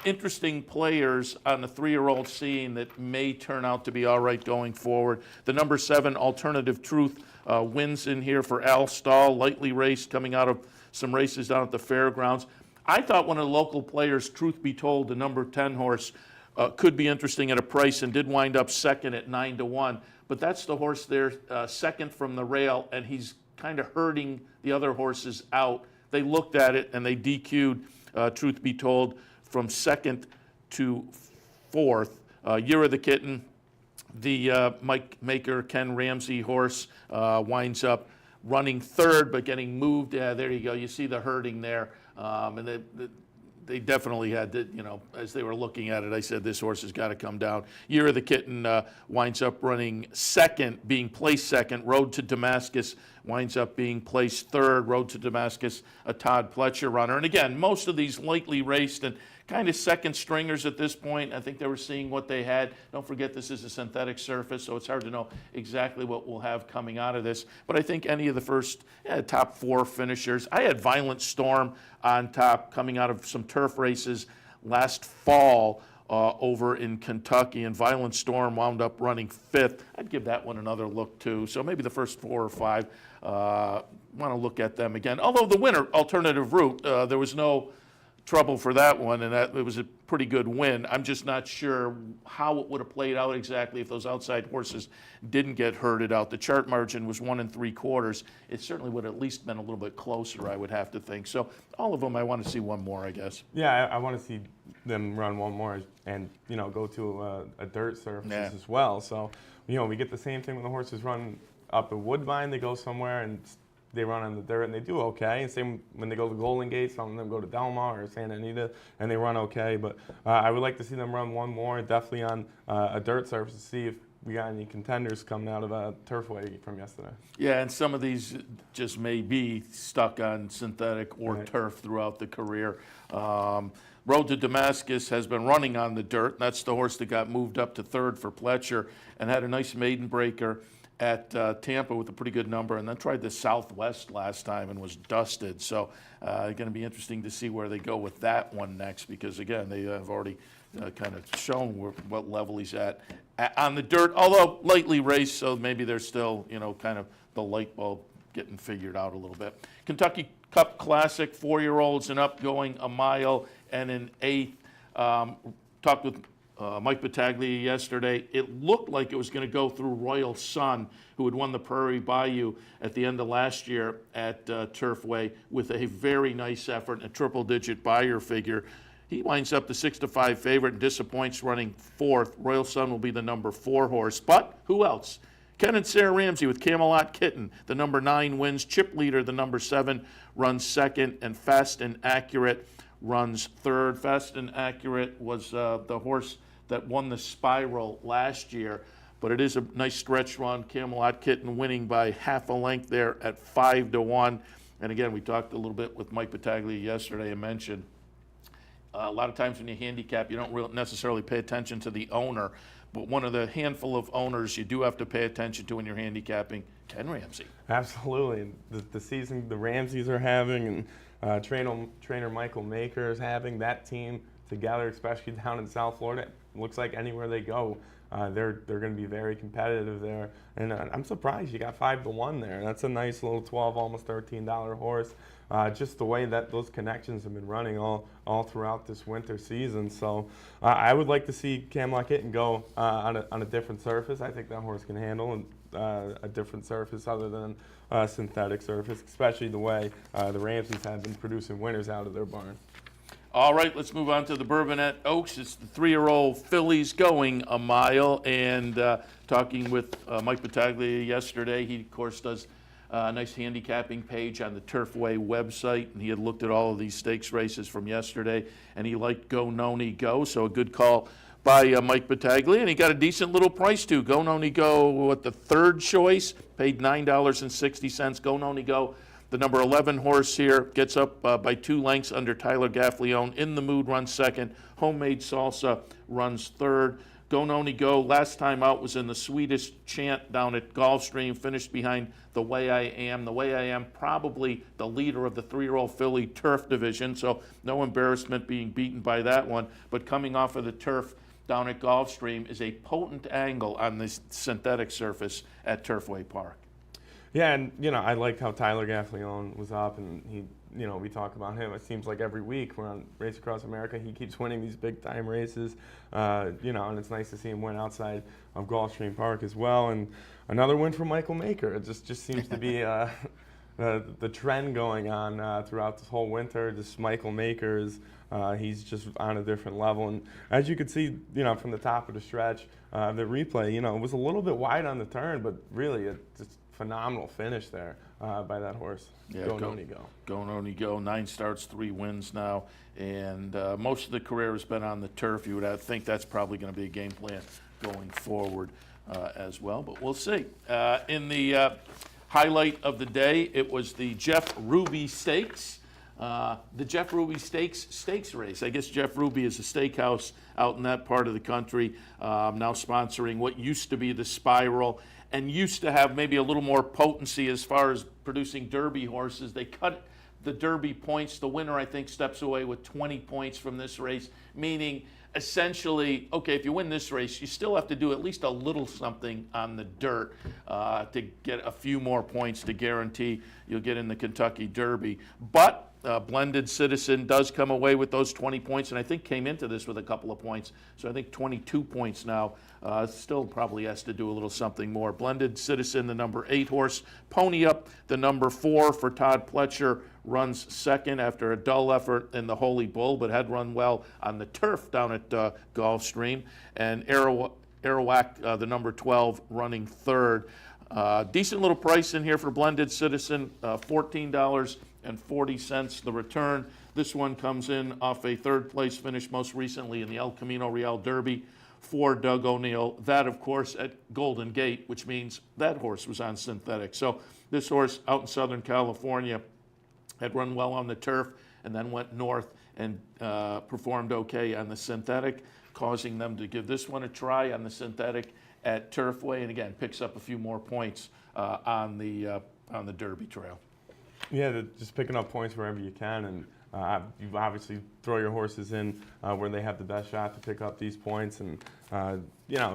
interesting players on the 3-year-old scene that may turn out to be all right going forward. The number 7, Alternative Truth, wins in here for Al Stahl, lightly raced, coming out of some races down at the fairgrounds. I thought one of the local players, Truth Be Told, the number 10 horse, could be interesting at a price and did wind up second at 9-1. But that's the horse there, second from the rail, and he's kind of herding the other horses out. They looked at it and they DQ'd Truth Be Told from second to fourth. Year of the Kitten, the Mike Maker, Ken Ramsey horse, winds up running third but getting moved. There you go. You see the herding there. And they definitely had to, you know, as they were looking at it, I said, this horse has got to come down. Year of the Kitten winds up running second, being placed second. Road to Damascus winds up being placed third. Road to Damascus, a Todd Pletcher runner. And again, most of these lightly raced and kind of second stringers at this point. I think they were seeing what they had. Don't forget, this is a synthetic surface, so it's hard to know exactly what we'll have coming out of this. But I think any of the first top 4 finishers. I had Violent Storm on top coming out of some turf races last fall over in Kentucky, and Violent Storm wound up running 5th. I'd give that one another look too. So maybe the first 4 or 5, want to look at them again. Although the winner, Alternative Route, there was no trouble for that one, and it was a pretty good win. I'm just not sure how it would have played out exactly if those outside horses didn't get herded out. The chart margin was 1 3/4. It certainly would have at least been a little bit closer, I would have to think. So all of them, I want to see one more, I guess. Yeah, I want to see them run one more and, you know, go to a dirt surface as well. So, you know, we get the same thing when the horses run up at Woodbine. They go somewhere and they run on the dirt and they do okay. And same when they go to Golden Gate, some of them go to Delmar or Santa Anita and they run okay. But I would like to see them run one more, definitely on a dirt surface, to see if we got any contenders coming out of Turfway from yesterday. Yeah, and some of these just may be stuck on synthetic or turf throughout the career. Road to Damascus has been running on the dirt. That's the horse that got moved up to third for Pletcher and had a nice maiden breaker at Tampa with a pretty good number, and then tried the Southwest last time and was dusted. So going to be interesting to see where they go with that one next, because again, they have already kind of shown what level he's at on the dirt, although lightly raced, so maybe there's still, you know, kind of the light bulb getting figured out a little bit. Kentucky Cup Classic, 4-year-olds and up, going a mile and an eighth. Talked with Mike Battaglia yesterday. It looked like it was going to go through Royal Sun, who had won the Prairie Bayou at the end of last year at Turfway with a very nice effort and a triple-digit buyer figure. He winds up the 6-5 favorite and disappoints running 4th. Royal Sun will be the number 4 horse. But who else? Ken and Sarah Ramsey with Camelot Kitten. The number 9 wins. Chip Leader, the number 7, runs 2nd. And Fast and Accurate runs 3rd. Fast and Accurate was the horse that won the Spiral last year. But it is a nice stretch run. Camelot Kitten winning by half a length there at 5-1. And again, we talked a little bit with Mike Battaglia yesterday and mentioned a lot of times when you handicap, you don't necessarily pay attention to the owner. But one of the handful of owners you do have to pay attention to when you're handicapping, Ken Ramsey. Absolutely. The season the Ramseys are having and trainer Michael Maker is having, that team together, especially down in South Florida, looks like anywhere they go, they're going to be very competitive there. And I'm surprised you got 5-1 there. That's a nice little $12, almost $13 horse. Just the way that those connections have been running all throughout this winter season. So I would like to see Camelot Kitten go on a different surface. I think that horse can handle a different surface other than a synthetic surface, especially the way the Ramseys have been producing winners out of their barn. All right, let's move on to the Bourbonnette Oaks. It's the 3-year-old fillies going a mile. And talking with Mike Battaglia yesterday, he, of course, does a nice handicapping page on the Turfway website. And he had looked at all of these stakes races from yesterday, and he liked Go Noni Go. So a good call by Mike Battaglia. And he got a decent little price, too. Go Noni Go, the third choice, paid $9.60. Go Noni Go, the number 11 horse here, gets up by 2 lengths under Tyler Gaffalione. In the Mood runs second. Homemade Salsa runs third. Go Noni Go, last time out was in the Swedish Chant down at Gulfstream, finished behind The Way I Am. The Way I Am, probably the leader of the 3-year-old filly turf division, so no embarrassment being beaten by that one. But coming off of the turf down at Gulfstream is a potent angle on this synthetic surface at Turfway Park. Yeah, and I liked how Tyler Gaffalione was up, and he, we talk about him. It seems like every week we're on Race Across America, he keeps winning these big time races, and it's nice to see him win outside of Gulfstream Park as well. And another win for Michael Maker. It just seems to be the trend going on throughout this whole winter. Just Michael Maker is he's just on a different level. And as you could see, from the top of the stretch, the replay, it was a little bit wide on the turn, but really just phenomenal finish there by that horse. Yeah, Go Noni Go. Go Noni Go. 9 starts, 3 wins now, and most of the career has been on the turf. You would think that's probably going to be a game plan going forward as well, but we'll see. In the highlight of the day, it was the Jeff Ruby Stakes. The Jeff Ruby Stakes race. I guess Jeff Ruby is a steakhouse out in that part of the country, now sponsoring what used to be the Spiral, and used to have maybe a little more potency as far as producing Derby horses. They cut the Derby points. The winner, I think, steps away with 20 points from this race, meaning essentially, okay, if you win this race, you still have to do at least a little something on the dirt to get a few more points to guarantee you'll get in the Kentucky Derby. But Blended Citizen does come away with those 20 points, and I think came into this with a couple of points. So I think 22 points now. Still probably has to do a little something more. Blended Citizen, the number 8 horse. Pony Up, the number 4 for Todd Pletcher, runs second after a dull effort in the Holy Bull, but had run well on the turf down at Gulfstream. And Arawak, the number 12, running third. Decent little price in here for Blended Citizen, $14.40 the return. This one comes in off a third place finish most recently in the El Camino Real Derby for Doug O'Neill. That, of course, at Golden Gate, which means that horse was on synthetic. So this horse out in Southern California had run well on the turf and then went north and performed okay on the synthetic, causing them to give this one a try on the synthetic at Turfway, and again picks up a few more points on the Derby trail. Yeah, just picking up points wherever you can, and you obviously throw your horses in where they have the best shot to pick up these points. And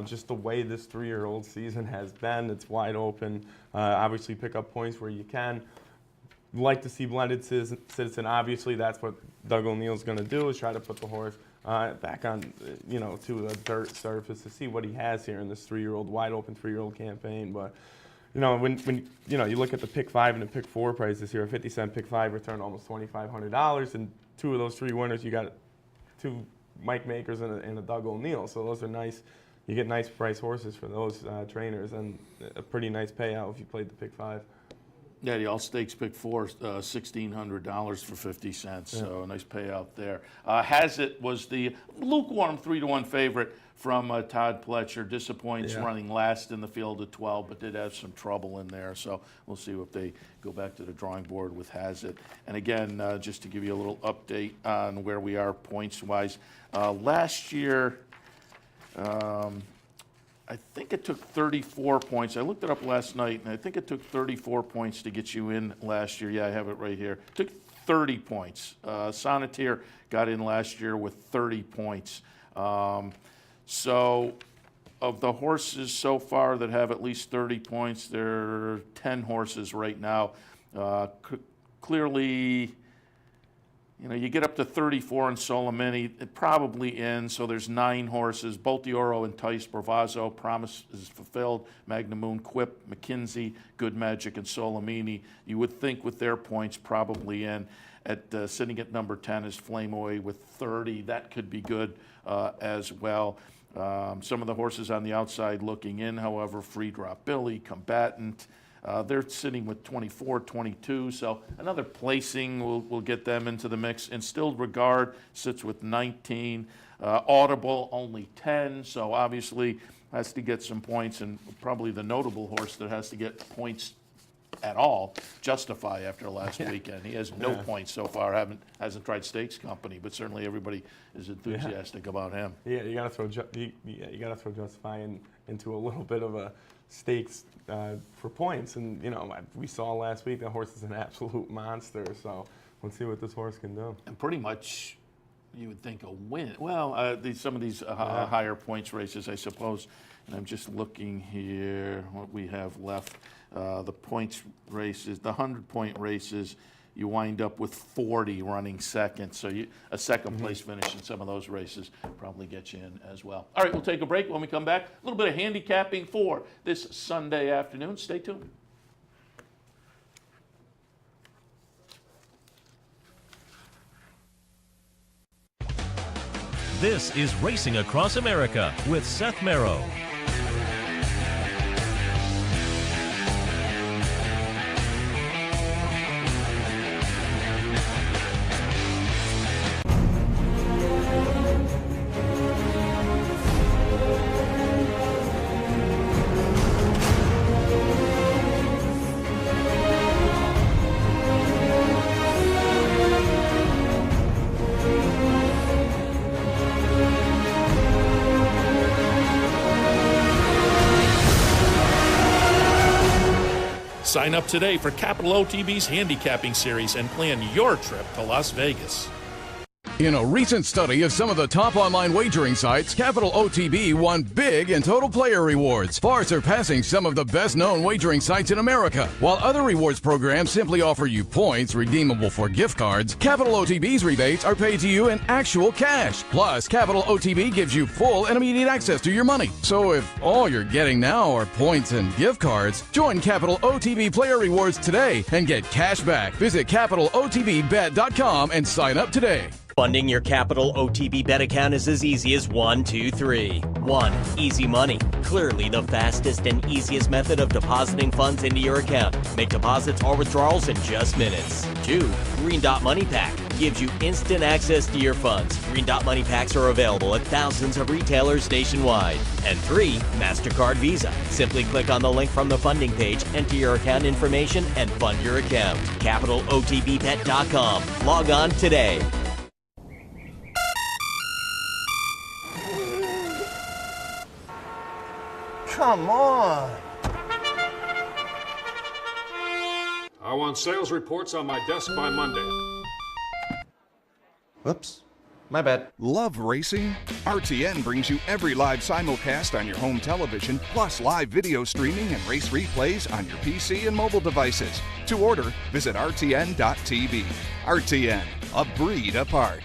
just the way this 3-year-old season has been, it's wide open. Obviously, pick up points where you can. Like to see Blended Citizen. Obviously, that's what Doug O'Neill's going to do, is try to put the horse back on, to a dirt surface to see what he has here in this 3-year-old, wide open 3-year-old campaign. But when you look at the pick 5 and the pick 4 prices here, a 50-cent pick 5 returned almost $2,500, and 2 of those 3 winners, you got 2 Mike Makers and a Doug O'Neill. So those are nice. You get nice price horses for those trainers, and a pretty nice payout if you played the pick 5. Yeah, the all-stakes pick 4, $1,600 for 50 cents, so a nice payout there. Hazit was the lukewarm 3-1 favorite from Todd Pletcher. Disappoints running last in the field at 12, but did have some trouble in there. So we'll see if they go back to the drawing board with Hazard. And again, just to give you a little update on where we are points-wise. Last year, I think it took 34 points. I looked it up last night, and I think it took 34 points to get you in last year. Yeah, I have it right here. It took 30 points. Sonneteer got in last year with 30 points. So of the horses so far that have at least 30 points, there are 10 horses right now. Clearly, you know, you get up to 34 in Solomini, it probably ends. So there's 9 horses: Boltioro, Entice, Bravazzo, Promise is Fulfilled, Magnum Moon, Quip, McKinsey, Good Magic, and Solomini. You would think with their points probably in. Sitting at number 10 is Flame Away with 30. That could be good as well. Some of the horses on the outside looking in, however, Free Drop Billy, Combatant, they're sitting with 24, 22. So another placing will get them into the mix. Instilled Regard sits with 19. Audible only 10. So obviously has to get some points, and probably the notable horse that has to get points at all, Justify, after last weekend. He has no points so far. Hasn't tried Stakes Company, but certainly everybody is enthusiastic about him. Yeah, you got to throw Justify into a little bit of a stakes for points, and you know, we saw last week the horse is an absolute monster. So let's see what this horse can do. And pretty much, you would think a win. Well, some of these higher points races, I suppose. And I'm just looking here what we have left. The points races, the 100-point races, you wind up with 40 running second. So a second place finish in some of those races probably gets you in as well. All right, we'll take a break. When we come back, a little bit of handicapping for this Sunday afternoon. Stay tuned. This is Racing Across America with Seth Merrow. Sign up today for Capital OTB's handicapping series and plan your trip to Las Vegas. In a recent study of some of the top online wagering sites, Capital OTB won big in total player rewards, far surpassing some of the best-known wagering sites in America. While other rewards programs simply offer you points redeemable for gift cards, Capital OTB's rebates are paid to you in actual cash. Plus, Capital OTB gives you full and immediate access to your money. So if all you're getting now are points and gift cards, join Capital OTB Player Rewards today and get cash back. Visit CapitalOTBBet.com and sign up today. Funding your Capital OTB bet account is as easy as 1, 2, 3. 1. Easy Money. Clearly the fastest and easiest method of depositing funds into your account. Make deposits or withdrawals in just minutes. 2. Green Dot Money Pack. Gives you instant access to your funds. Green Dot Money Packs are available at thousands of retailers nationwide. And 3. MasterCard Visa. Simply click on the link from the funding page, enter your account information, and fund your account. CapitalOTBBet.com. Log on today. Come on. I want sales reports on my desk by Monday. Whoops. My bad. Love racing? RTN brings you every live simulcast on your home television, plus live video streaming and race replays on your PC and mobile devices. To order, visit rtn.tv. RTN, a breed apart.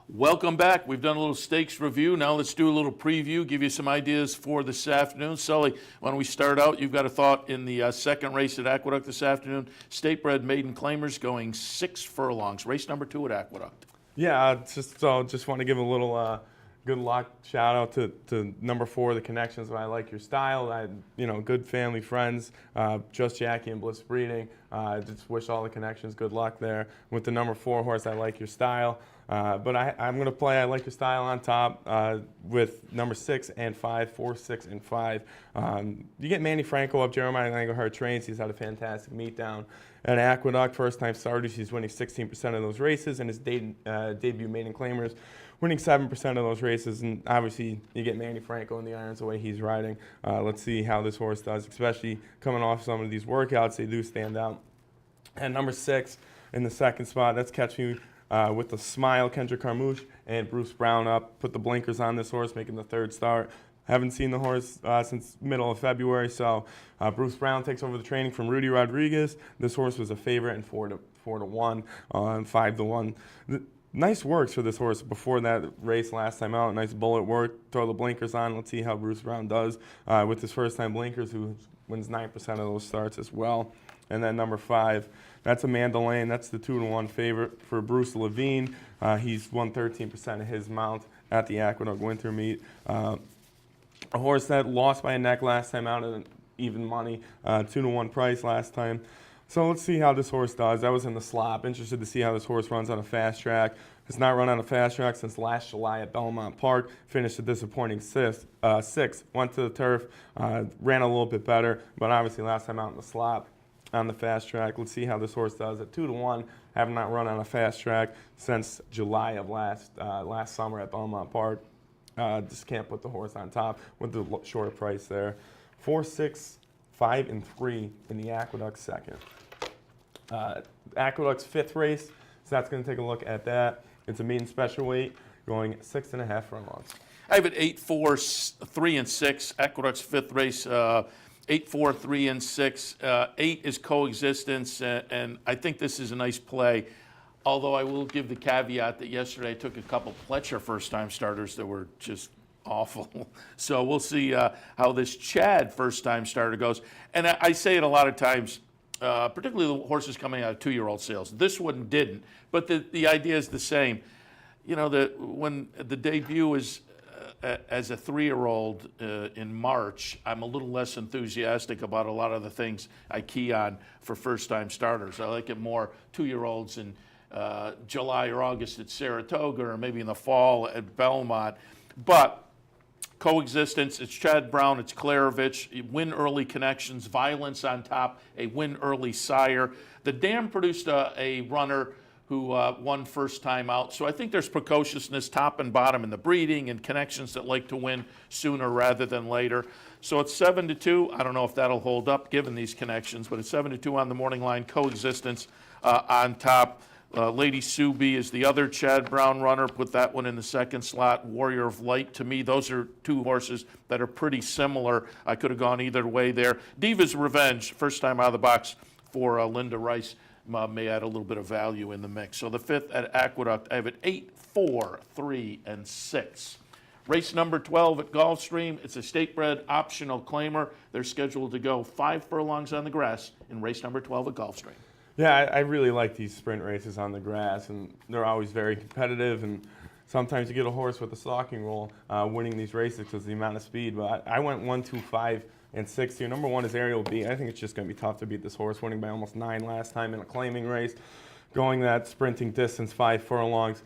Welcome back. We've done a little stakes review. Now let's do a little preview, give you some ideas for this afternoon. Sully, why don't we start out? You've got a thought in the second race at Aqueduct this afternoon. State-bred maiden claimers going 6 furlongs. Race number 2 at Aqueduct. Yeah, just want to give a little good luck. Shout out to number 4, the Connections. I Like Your Style. Good family friends. Just Jackie and Bliss Breeding. Just wish all the Connections good luck there. With the number 4 horse, I Like Your Style. But I'm going to play I Like Your Style on top with number 6 and 5, 4, 6, and 5. You get Manny Franco up. Jeremiah Langerhart trains. He's had a fantastic meet down at Aqueduct. First-time starters. He's winning 16% of those races. And his debut maiden claimers winning 7% of those races. And obviously, you get Manny Franco in the irons the way he's riding. Let's see how this horse does, especially coming off some of these workouts. They do stand out. And number 6 in the second spot, that's Catch Me with the Smile, Kendrick Carmouche, and Bruce Brown up. Put the blinkers on this horse, making the third start. Haven't seen the horse since middle of February, so Bruce Brown takes over the training from Rudy Rodriguez. This horse was a favorite in 4-1, 5-1. Nice works for this horse before that race last time out. Nice bullet work. Throw the blinkers on. Let's see how Bruce Brown does with his first-time blinkers, who wins 9% of those starts as well. And then number 5, that's Amanda Lane. That's the 2-1 favorite for Bruce Levine. He's won 13% of his mount at the Aqueduct Winter Meet. A horse that lost by a neck last time out at even money, 2-1 price last time. So let's see how this horse does. That was in the slop. Interested to see how this horse runs on a fast track. Has not run on a fast track since last July at Belmont Park. Finished a disappointing 6th. Went to the turf, ran a little bit better, but obviously last time out in the slop on the fast track. Let's see how this horse does at 2-1. Have not run on a fast track since July of last summer at Belmont Park. Just can't put the horse on top with the shorter price there. 4, 6, 5, and 3 in the Aqueduct second. Aqueduct's 5th race, so that's going to take a look at that. It's a maiden special weight, going 6.5 furlongs. I have it 8, 4, 3, and 6. Aqueduct's 5th race, 8, 4, 3, and 6. 8 is Coexistence, and I think this is a nice play. Although I will give the caveat that yesterday I took a couple Pletcher first-time starters that were just awful. So we'll see how this Chad first-time starter goes. And I say it a lot of times, particularly the horses coming out of 2-year-old sales. This one didn't, but the idea is the same. You know, when the debut is as a 3-year-old in March, I'm a little less enthusiastic about a lot of the things I key on for first-time starters. I like it more 2-year-olds in July or August at Saratoga, or maybe in the fall at Belmont. But Coexistence, it's Chad Brown, it's Klarovich, Win Early Connections, Violence on top, a Win Early sire. The Dam produced a runner who won first time out. So I think there's precociousness top and bottom in the breeding, and Connections that like to win sooner rather than later. So it's 7-2. I don't know if that'll hold up given these connections, but it's 7-2 on the morning line. Coexistence on top. Lady Subi is the other Chad Brown runner. Put that one in the second slot. Warrior of Light, to me, those are two horses that are pretty similar. I could have gone either way there. Diva's Revenge, first time out of the box for Linda Rice, may add a little bit of value in the mix. So the 5th at Aqueduct, I have it 8, 4, 3, and 6. Race number 12 at Gulfstream. It's a state-bred optional claimer. They're scheduled to go 5 furlongs on the grass in race number 12 at Gulfstream. Yeah, I really like these sprint races on the grass, and they're always very competitive, and sometimes you get a horse with a stalking role winning these races because of the amount of speed. But I went 1, 2, 5, and 6 here. Number 1 is Ariel B. I think it's just going to be tough to beat this horse, winning by almost 9 last time in a claiming race. Going that sprinting distance, 5 furlongs,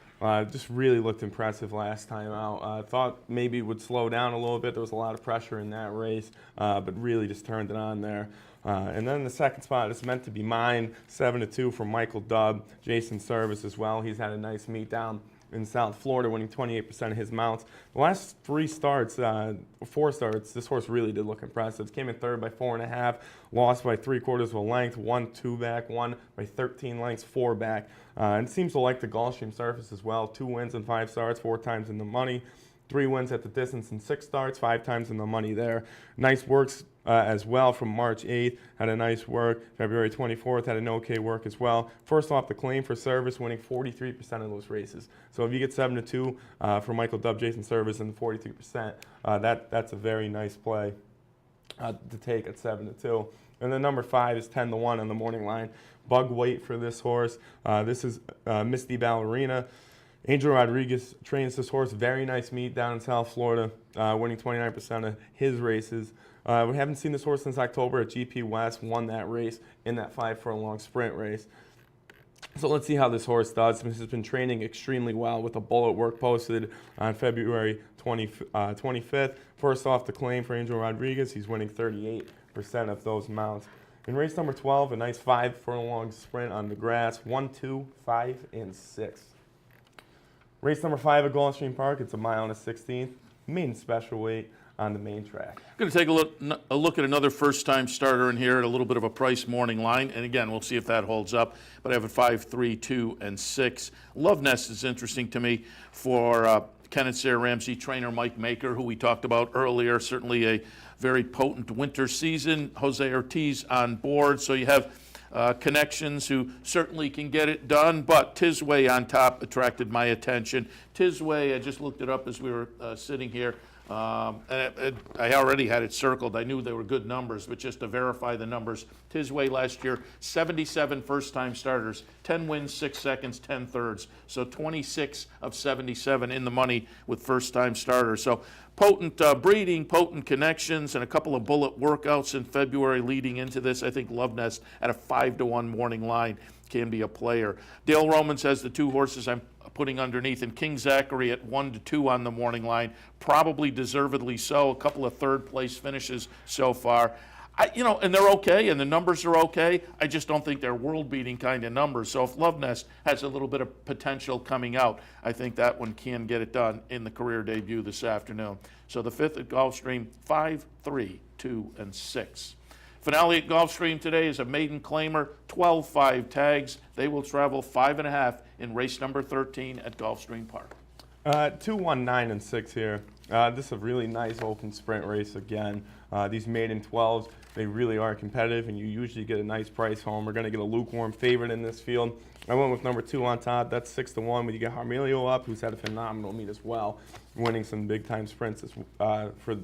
just really looked impressive last time out. I thought maybe it would slow down a little bit. There was a lot of pressure in that race, but really just turned it on there. And then the second spot is Meant to Be Mine, 7-2 from Michael Dubb. Jason Service as well. He's had a nice meet down in South Florida, winning 28% of his mounts. The last 4 starts, this horse really did look impressive. Came in third by 4.5, lost by 3/4 of a length, 1 2 back, won by 13 lengths, 4 back. And seems to like the Gulfstream surface as well. 2 wins in 5 starts, 4 times in the money. 3 wins at the distance in 6 starts, 5 times in the money there. Nice works as well from March 8th. Had a nice work. February 24th had an okay work as well. First off the claim for Service, winning 43% of those races. So if you get 7-2 for Michael Dubb, Jason Service, and 43%, that's a very nice play to take at 7-2. And then number 5 is 10-1 on the morning line. Bug weight for this horse. This is Misty Ballerina. Angel Rodriguez trains this horse. Very nice meet down in South Florida, winning 29% of his races. We haven't seen this horse since October at GP West, won that race in that 5 furlong sprint race. So let's see how this horse does. This has been training extremely well with a bullet work posted on February 25th. First off the claim for Angel Rodriguez, he's winning 38% of those mounts. In race number 12, a nice 5 furlong sprint on the grass, 1, 2, 5, and 6. Race number 5 at Gulfstream Park, it's a mile and a 16th, maiden special weight on the main track. Going to take a look at another first-time starter in here at a little bit of a price morning line. And again, we'll see if that holds up. But I have it 5, 3, 2, and 6. Love Nest is interesting to me for Kenneth Sayre Ramsey trainer Mike Maker, who we talked about earlier. Certainly a very potent winter season. Jose Ortiz on board. So you have connections who certainly can get it done. But Tisway on top attracted my attention. Tisway, I just looked it up as we were sitting here. I already had it circled. I knew they were good numbers, but just to verify the numbers, Tisway last year, 77 first-time starters, 10 wins, 6 seconds, 10 thirds. So 26 of 77 in the money with first-time starters. So potent breeding, potent connections, and a couple of bullet workouts in February leading into this. I think Love Nest at a 5-to-1 morning line can be a player. Dale Romans has the 2 horses I'm putting underneath, and King Zachary at 1-2 on the morning line, probably deservedly so. A couple of third-place finishes so far. And they're okay, and the numbers are okay. I just don't think they're world-beating kind of numbers. So if Love Nest has a little bit of potential coming out, I think that one can get it done in the career debut this afternoon. So the 5th at Gulfstream, 5, 3, 2, and 6. Finale at Gulfstream today is a maiden claimer, 12-5 tags. They will travel 5.5 in race number 13 at Gulfstream Park. 2, 1, 9, and 6 here. This is a really nice open sprint race again. These maiden 12s, they really are competitive, and you usually get a nice price home. We're going to get a lukewarm favorite in this field. I went with number 2 on top. That's 6-1. But you get Harmelio up, who's had a phenomenal meet as well, winning some big-time sprints for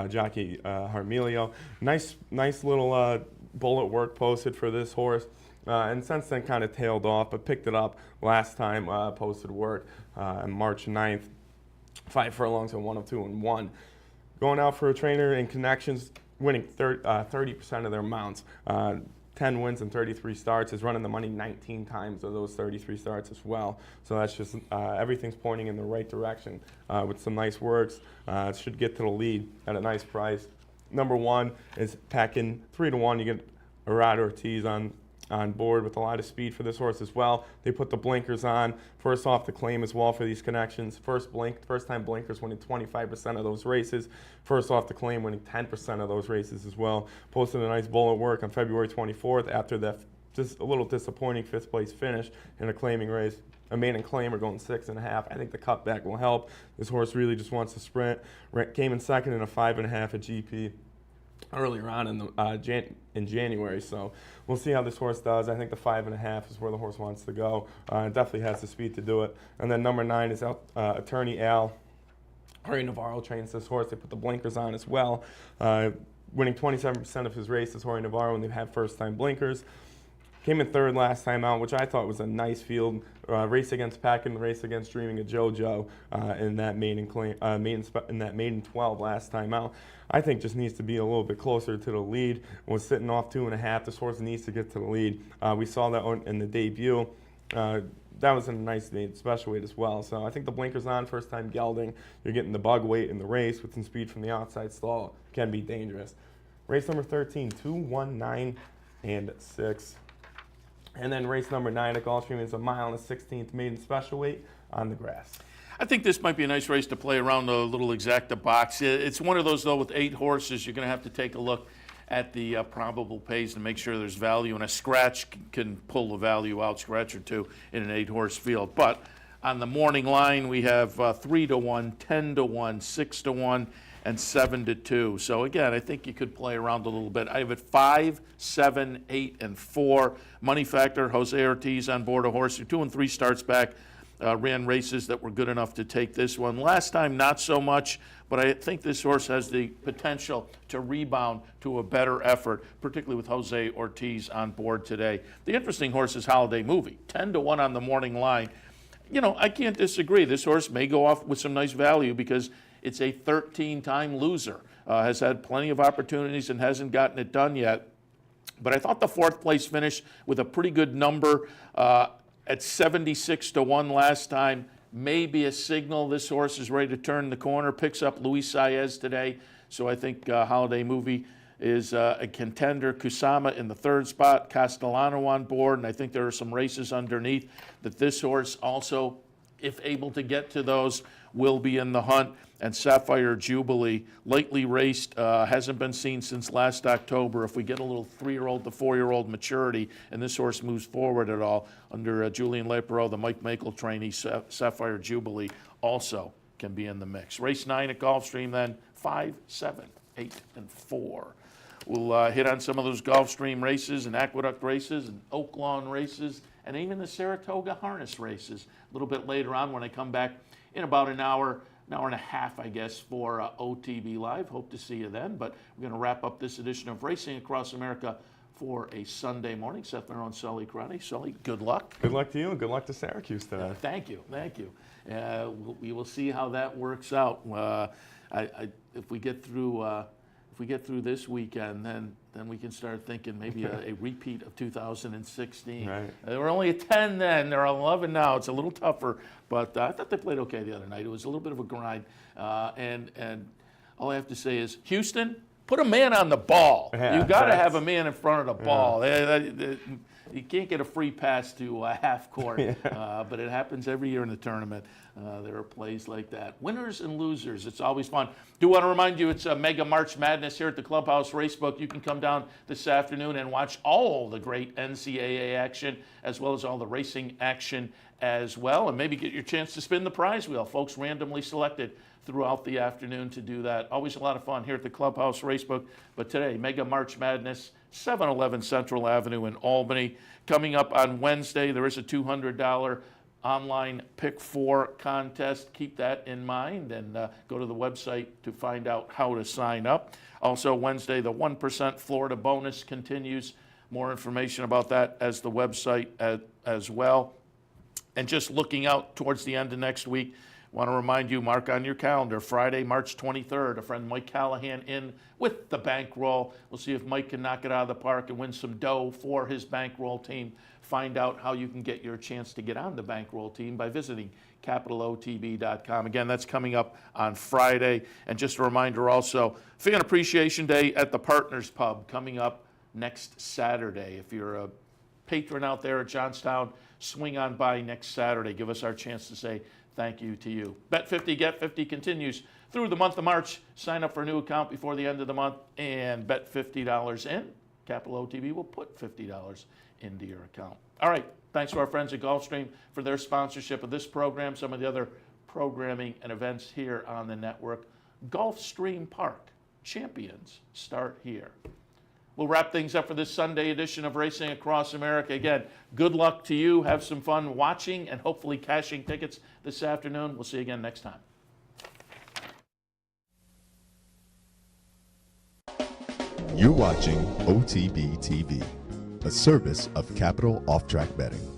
jockey Harmelio. Nice little bullet work posted for this horse. And since then kind of tailed off, but picked it up last time, posted work on March 9th. 5 furlongs and 1 of 2 and 1. Going out for a trainer in connections, winning 30% of their mounts. 10 wins and 33 starts, is running the money 19 times of those 33 starts as well. So that's just, everything's pointing in the right direction with some nice works. It should get to the lead at a nice price. Number 1 is packing 3-1. You get Arad Ortiz on board with a lot of speed for this horse as well. They put the blinkers on. First off the claim as well for these connections. First time blinkers winning 25% of those races. First off the claim winning 10% of those races as well. Posted a nice bullet work on February 24th after that just a little disappointing 5th place finish in a claiming race. A maiden claimer going 6.5. I think the cutback will help. This horse really just wants to sprint. Came in second in a 5.5 at GP earlier on in January, so we'll see how this horse does. I think the 5.5 is where the horse wants to go. It definitely has the speed to do it. And then number 9 is Attorney Al. Ari Navarro trains this horse. They put the blinkers on as well. Winning 27% of his races, Jorge Navarro, and they've had first-time blinkers. Came in 3rd last time out, which I thought was a nice field. Race against Packin, race against Dreaming of JoJo in that maiden 12 last time out. I think just needs to be a little bit closer to the lead. Was sitting off 2.5. This horse needs to get to the lead. We saw that in the debut. That was a nice special weight as well. So I think the blinkers on, first time gelding. You're getting the bug weight in the race with some speed from the outside stall. Can be dangerous. Race number 13, 2, 1, 9, and 6. And then race number 9 at Gulfstream is a mile and a 16th maiden special weight on the grass. I think this might be a nice race to play around the little exacta box. It's one of those, though, with 8 horses, you're going to have to take a look at the probable pays and make sure there's value. And a scratch can pull the value out, scratch or 2, in an 8-horse field. But on the morning line, we have 3-1, 10-1, 6-1, and 7-2. So again, I think you could play around a little bit. I have it 5, 7, 8, and 4. Money factor, Jose Ortiz on board a horse. 2 and 3 starts back. Ran races that were good enough to take this one. Last time, not so much, but I think this horse has the potential to rebound to a better effort, particularly with Jose Ortiz on board today. The interesting horse is Holiday Movie. 10-1 on the morning line. I can't disagree. This horse may go off with some nice value because it's a 13-time loser. Has had plenty of opportunities and hasn't gotten it done yet. But I thought the fourth place finish with a pretty good number at 76-1 last time may be a signal this horse is ready to turn the corner. Picks up Luis Saez today. So I think Holiday Movie is a contender. Kusama in the third spot, Castellano on board, and I think there are some races underneath that this horse also, if able to get to those, will be in the hunt. And Sapphire Jubilee, lately raced, hasn't been seen since last October. If we get a little 3-year-old to 4-year-old maturity and this horse moves forward at all under Julian Lepereau, the Mike Makel trainee, Sapphire Jubilee also can be in the mix. Race 9 at Gulfstream then, 5, 7, 8, and 4. We'll hit on some of those Gulfstream races and Aqueduct races and Oaklawn races and even the Saratoga harness races a little bit later on when I come back in about an hour and a half, I guess, for OTB Live. Hope to see you then. But we're going to wrap up this edition of Racing Across America for a Sunday morning. Seth Merrill and Sully Karate. Sully, good luck. Good luck to you and good luck to Syracuse today. Thank you. We will see how that works out. If we get through this weekend, then we can start thinking maybe a repeat of 2016. Right. They were only at 10 then. They're 11 now. It's a little tougher, but I thought they played okay the other night. It was a little bit of a grind, and all I have to say is, Houston, put a man on the ball. Yeah, You got to have a man in front of the ball. You can't get a free pass to half court, but it happens every year in the tournament. There are plays like that. Winners and losers, it's always fun. Do want to remind you it's a Mega March Madness here at the Clubhouse Racebook. You can come down this afternoon and watch all the great NCAA action as well as all the racing action as well, and maybe get your chance to spin the prize wheel. Folks randomly selected throughout the afternoon to do that. Always a lot of fun here at the Clubhouse Racebook. But today, Mega March Madness, 711 Central Avenue in Albany. Coming up on Wednesday, there is a $200 online Pick 4 contest. Keep that in mind and go to the website to find out how to sign up. Also, Wednesday, the 1% Florida bonus continues. More information about that as the website as well. And just looking out towards the end of next week, want to remind you, mark on your calendar, Friday, March 23rd, a friend Mike Callahan in with the bankroll. We'll see if Mike can knock it out of the park and win some dough for his bankroll team. Find out how you can get your chance to get on the bankroll team by visiting capitalotb.com. Again, that's coming up on Friday. And just a reminder also, Fan Appreciation Day at the Partners Pub coming up next Saturday. If you're a patron out there at Johnstown, swing on by next Saturday. Give us our chance to say thank you to you. Bet 50, Get 50 continues through the month of March. Sign up for a new account before the end of the month and bet $50 in. Capital OTB will put $50 into your account. All right. Thanks to our friends at Gulfstream for their sponsorship of this program, some of the other programming and events here on the network. Gulfstream Park, champions start here. We'll wrap things up for this Sunday edition of Racing Across America. Again, good luck to you. Have some fun watching and hopefully cashing tickets this afternoon. We'll see you again next time. You're watching OTB TV, a service of Capital Off Track Betting.